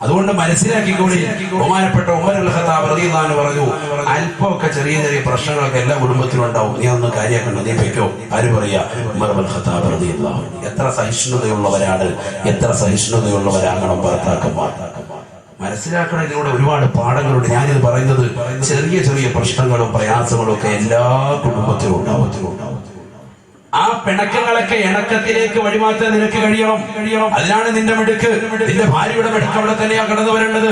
അതുകൊണ്ട് മനസ്സിലാക്കിക്കൂടി. ബഹുമാനപ്പെട്ട ഉമർ ഇബ്നുൽ ഖത്താബ് റളിയല്ലാഹു അൻഹു പറഞ്ഞു, അല്പമൊക്കെ ചെറിയ ചെറിയ പ്രശ്നങ്ങളൊക്കെ എല്ലാ കുടുംബത്തിലും ഉണ്ടാവും, നീ ഒന്നും കാര്യമാക്കണ്ട, നീ പൊയ്ക്കോ. ആര് പറയാ? ഉമർ ഇബ്നുൽ ഖത്താബ് റളിയല്ലാഹു അൻഹു. എത്ര സഹിഷ്ണുതയുള്ളവരാണ്, എത്ര സഹിഷ്ണുതയുള്ളവരാകണം ഭർത്താക്കന്മാർ. മനസ്സിലാക്കണം. ഇതിലൂടെ ഒരുപാട് പാഠങ്ങളുണ്ട്. ഞാനിത് പറയുന്നത് ചെറിയ ചെറിയ പ്രശ്നങ്ങളും പ്രയാസങ്ങളും ഒക്കെ എല്ലാ കുടുംബത്തിലും ഉണ്ടാവും. ആ പിണക്കങ്ങളൊക്കെ ഇണക്കത്തിലേക്ക് വഴിമാറ്റാൻ നിനക്ക് കഴിയണം. അതിനാണ് നിന്റെ മിടുക്ക്. നിന്റെ ഭാര്യയുടെ മിടുക്ക് അവിടെ തന്നെയാ കടന്നു വരേണ്ടത്.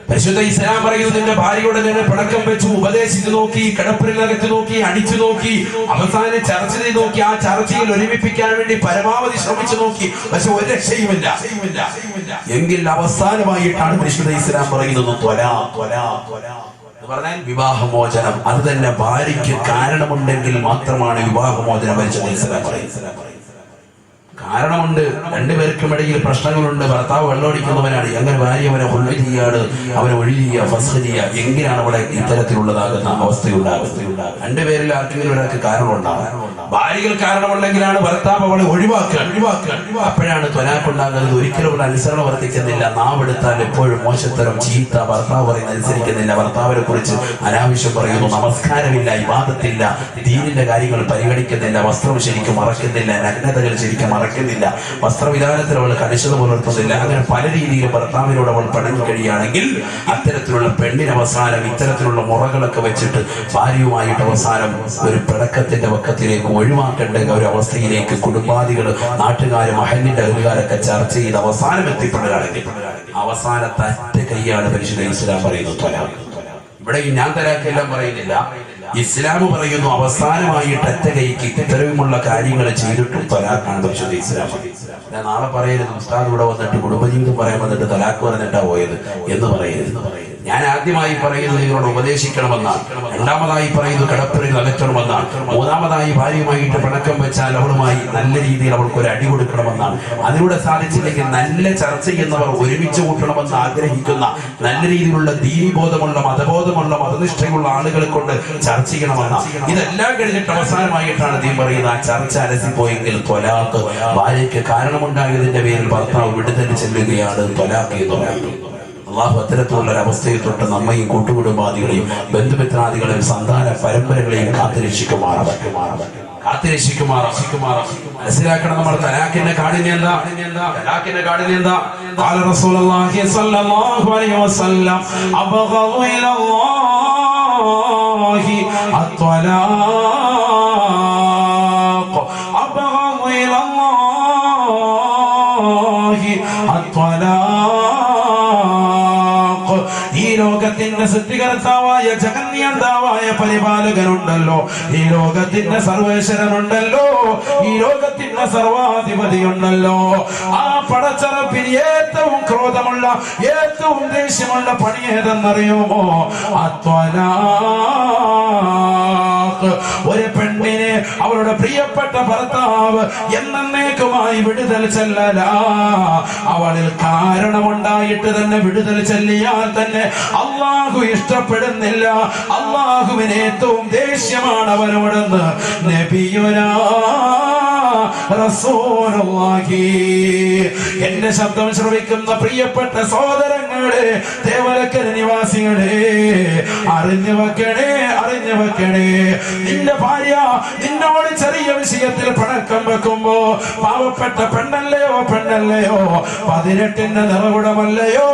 പരിശുദ്ധ ഇസ്ലാം പറയുന്നു, നിന്റെ ഭാര്യയോട് തന്നെ പിണക്കം വെച്ചു, ഉപദേശിച്ചു നോക്കി, കിടപ്പിനകത്ത് നോക്കി, അടിച്ചു നോക്കി, അവസാനം ചർച്ച ചെയ്ത് നോക്കി, ആ ചർച്ചയിൽ ഒരുമിപ്പിക്കാൻ വേണ്ടി പരമാവധി ശ്രമിച്ചു നോക്കി, പക്ഷെ ഒരു രക്ഷയുമില്ല. എങ്കിൽ അവസാനമായിട്ടാണ് പരിശുദ്ധ ഇസ്ലാം പറയുന്നത് എന്ന് പറഞ്ഞാൽ വിവാഹമോചനം. അത് തന്നെ ഭാര്യയ്ക്ക് കാരണമുണ്ടെങ്കിൽ മാത്രമാണ് വിവാഹമോചനം പരിശുദ്ധ ഇസ്ലാം പറയുന്നത്. കാരണമുണ്ട്, രണ്ടുപേർക്കും ഇടയിൽ പ്രശ്നങ്ങളുണ്ട്, ഭർത്താവ് വെള്ളമടിക്കുന്നവനാണ്, അങ്ങനെ ഭാര്യ അവനെ ഒഴിവ് ചെയ്യാണ്, അവനെ ഒഴിയുക, ഫസ്ഖ് ചെയ്യുക, എങ്കിലാണ് അവിടെ ഇത്തരത്തിലുള്ളതാകുന്ന അവസ്ഥയുണ്ടാകുന്നത്. രണ്ടുപേരിൽ ആർക്കെങ്കിലും ഒരാൾക്ക് കാരണമുണ്ടാകും. ഭാര്യകൾ കാരണമുണ്ടെങ്കിലാണ് ഭർത്താവ് അവളെ ഒഴിവാക്കുക. അപ്പോഴാണ് ത്വലാഖുണ്ടാകുന്നത്. ഒരിക്കലും അവിടെ അനുസരണം വർദ്ധിക്കുന്നില്ല. നാവെടുത്താൽ എപ്പോഴും മോശത്തരം, ചീത്ത, ഭർത്താവ് പറയുന്ന അനുസരിക്കുന്നില്ല, ഭർത്താവിനെ കുറിച്ച് അനാവശ്യം പറയുന്നു, നമസ്കാരമില്ല, ഇബാദത്തില്ല, ദീനിന്റെ കാര്യങ്ങൾ പരിഗണിക്കുന്നില്ല, വസ്ത്രം ശരിക്കും മറക്കുന്നില്ല, നഗ്നതകൾ ശരിക്കും മറക്കുന്നില്ല, വസ്ത്രവിധാനത്തിൽ അവൾ കണിശത പുലർത്തുന്നില്ല. അങ്ങനെ പല രീതിയിലും ഭർത്താവിനോട് അവൾ പണങ്ങി കഴിയുകയാണെങ്കിൽ അത്തരത്തിലുള്ള പെണ്ണിന് അവസാനം ഇത്തരത്തിലുള്ള മുറകളൊക്കെ വെച്ചിട്ട് ഭാര്യയുമായിട്ട് അവസാനം ഒരു പിണക്കത്തിന്റെ വക്കത്തിലേക്ക് ഒഴിവാക്കേണ്ട ഒരു അവസ്ഥയിലേക്ക് കുടുംബാദികൾ, നാട്ടുകാർ, മഹല്ലിന്റെ അധികാരൊക്കെ ചർച്ച ചെയ്ത് അവസാനം എത്തിപ്പെടുകയാണെങ്കിൽ അവസാനത്തെ അറ്റ കൈയാണ് പരിശുദ്ധ ഇസ്ലാം പറയുന്നത് ത്വലാഖ്. ഇവിടെ ഞാൻ തലാഖെല്ലാം പറയുന്നില്ല, ഇസ്ലാം പറയുന്നു അവസാനമായിട്ട് ഒറ്റ കൈക്ക് ഇത്തരവുമുള്ള കാര്യങ്ങൾ ചെയ്തിട്ടും ത്വലാഖാണ് പരിശുദ്ധ ഇസ്ലാം. ഞാൻ നാളെ പറയരുത് ഉസ്താദ് ഇവിടെ വന്നിട്ട് കുടുംബജീവിതം പറയാൻ വന്നിട്ട് തലാഖ് പറഞ്ഞിട്ടാ പോയത് എന്ന് പറയരുത്. ഞാൻ ആദ്യമായി പറയുന്നത് നിങ്ങളോട് ഉപദേശിക്കണമെന്നാണ്. രണ്ടാമതായി പറയുന്നത് കിടപ്പിൽ അകറ്റണമെന്നാണ്. മൂന്നാമതായി ഭാര്യയുമായിട്ട് പിണക്കം വെച്ചാൽ അവളുമായി നല്ല രീതിയിൽ അവൾക്ക് ഒരു അടി കൊടുക്കണമെന്നാണ്. അതിലൂടെ സാധിച്ചില്ലെങ്കിൽ നല്ല ചർച്ച ചെയ്യുന്നവർ ഒരുമിച്ച് കൂട്ടണമെന്ന് ആഗ്രഹിക്കുന്ന നല്ല രീതിയിലുള്ള ദീനീബോധമുള്ള, മതബോധമുള്ള, മതനിഷ്ഠയുള്ള ആളുകളെ കൊണ്ട് ചർച്ച ചെയ്യണമെന്നാണ്. ഇതെല്ലാം കഴിഞ്ഞിട്ട് അവസാനമായിട്ടാണ് ദീൻ പറയുന്നത് ആ ചർച്ച അലസിപ്പോയെങ്കിൽ ത്വലാഖ്, ഭാര്യയ്ക്ക് കാരണമുണ്ടായതിന്റെ പേരിൽ ഭർത്താവ് വിടുതൽ ചെല്ലുകയാണ് ത്വലാഖ് എന്ന് പറയുന്നത്. അള്ളാഹു അത്തരത്തിലുള്ള ഒരവസ്ഥയിൽ തൊട്ട് നമ്മയും കൂട്ടുകുടുംബാദികളെയും ബന്ധുമിത്രാദികളെയും സന്താന പരമ്പരകളെയും മനസ്സിലാക്കണം. നമ്മൾ തലാഖിന്റെ കാഠിന്യം എന്താ? ഖാല റസൂലുള്ളാഹി സ്വല്ലല്ലാഹു അലൈഹി വസല്ലം അബ്ഗദു ഇലല്ലാഹി അത്വലാഖ്, അബ്ഗദു ഇലല്ലാഹി അത്വലാഖ്. ഈ ലോകത്തിന്റെ സൃഷ്ടികർത്താവായ ജഗന്യന്താവായ പരിപാലകനുണ്ടല്ലോ, ഈ ലോകത്തിന്റെ സർവേശ്വരനുണ്ടല്ലോ, ഈ ലോകത്തിന്റെ സർവാധിപതിയുണ്ടല്ലോ, ആ പടച്ചറപ്പിന് ഏറ്റവും ക്രോധമുള്ള, ഏറ്റവും ദേഷ്യമുള്ള പണി ഏതെന്നറിയുമോ? അത്വലാഖ്. ഒരു പെണ്ണിനെ അവളുടെ പ്രിയപ്പെട്ട ഭർത്താവ് എന്നേക്കുമായി വിടുതൽ ചെല്ലല. അവളിൽ കാരണമുണ്ടായിട്ട് തന്നെ വിടുതൽ ചെല്ലിയാൽ തന്നെ അള്ളാഹു ഇഷ്ടപ്പെടുന്നില്ല. അള്ളാഹുവിന് ഏറ്റവും ദേഷ്യമാണ് അവനോടെന്ന് നബിയുനാ റസൂലുള്ളാഹി. എന്റെ ശബ്ദം ശ്രവിക്കുന്ന പ്രിയപ്പെട്ട സഹോദരങ്ങളെ, തേവലക്കര നിവാസികളെ, അറിഞ്ഞു വെക്കണേ. നിന്റെ ഭാര്യ നിന്നോട് ചെറിയ വിഷയത്തിൽ പണക്കം വെക്കുമ്പോ പാവപ്പെട്ട പെണ്ണല്ലയോ, 18ന്റെ നിറകുടമല്ലയോ,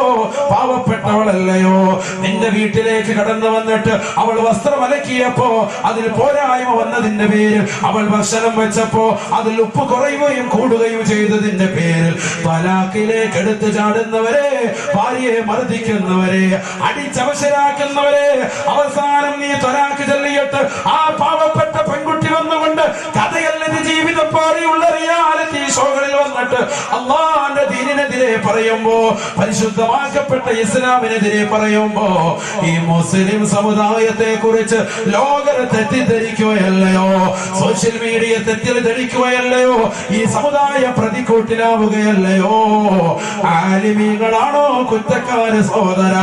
പാവപ്പെട്ടവളല്ലയോ, നിന്റെ വീട്ടിലേക്ക് കടന്നു വന്നിട്ട് അവൾ വസ്ത്രം അലക്കിയപ്പോ അതിൽ പോരായ്മ വന്നതിന്റെ പേരിൽ, അവൾ ഭക്ഷണം വെച്ചപ്പോ അതിൽ ഉപ്പ് കുറയുകയും കൂടുകയും ചെയ്തതിന്റെ പേരിൽ തലാഖിലേക്ക് എടുത്തു ചാടുന്നവരെ, ഭാര്യയെ മർദ്ദിക്കുന്നവരെ, അടിച്ചവശരാക്കുന്നവരെ, അവസാനം നീ തലാഖ് ചൊല്ലിയിട്ട് ആ പാവപ്പെട്ട പെൺകുട്ടി വന്നുകൊണ്ട് കഥയല്ലത് ജീവിതം പാറിയുള്ള റിയാലിറ്റി ഷോകളിൽ വന്നിട്ട് അള്ളാന്റെ ദീനിനെതിരെ പറയുമ്പോ, പരിശുദ്ധമാക്കപ്പെട്ട ഇസ്ലാമിനെതിരെ പറയുമ്പോ, ഈ മുസ്ലിം സമുദായത്തെ കുറിച്ച് ലോകരെ തെറ്റിദ്ധരിക്കുകയല്ലയോ, സോഷ്യൽ മീഡിയ തെറ്റിദ്ധരിക്കുകയല്ലയോ, ഈ സമുദായ പ്രതികൂട്ടിലാവുകയല്ലയോ? ആലിമീങ്ങളാണോ കുറ്റക്കാര് സഹോദര?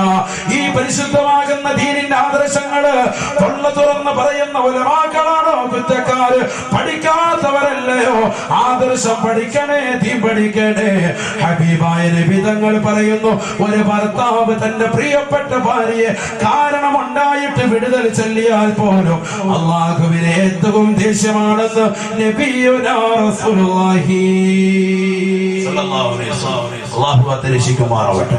ഈ പരിശുദ്ധമാകുന്ന ദീനിന്റെ ആദർശങ്ങള് തൊള്ള തുറന്ന് പറയുന്ന ഉലമാക്കളാണോ കുറ്റക്കാര്? പഠിക്കാത്തവരല്ലയോ? ആദർശം പഠിക്കണേ, ദീൻ പഠിക്കണേ. ഹബീബായ നബി തങ്ങൾ പറയുന്നു, ഒരു ഭർത്താവ് തന്റെ പ്രിയപ്പെട്ട ഭാര്യയെ കാരണമുണ്ടായിട്ട് വിടുതൽ ചെല്ലിയാൽ പോലും അള്ളാഹുവിനെ ഏറ്റവും ദേഷ്യമാണെന്ന് നബിയുനാ റസൂലുള്ളാഹി സ്വല്ലല്ലാഹു അലൈഹി വസല്ലം. അല്ലാഹു അതിരക്ഷിക്കുമാറാവട്ടെ.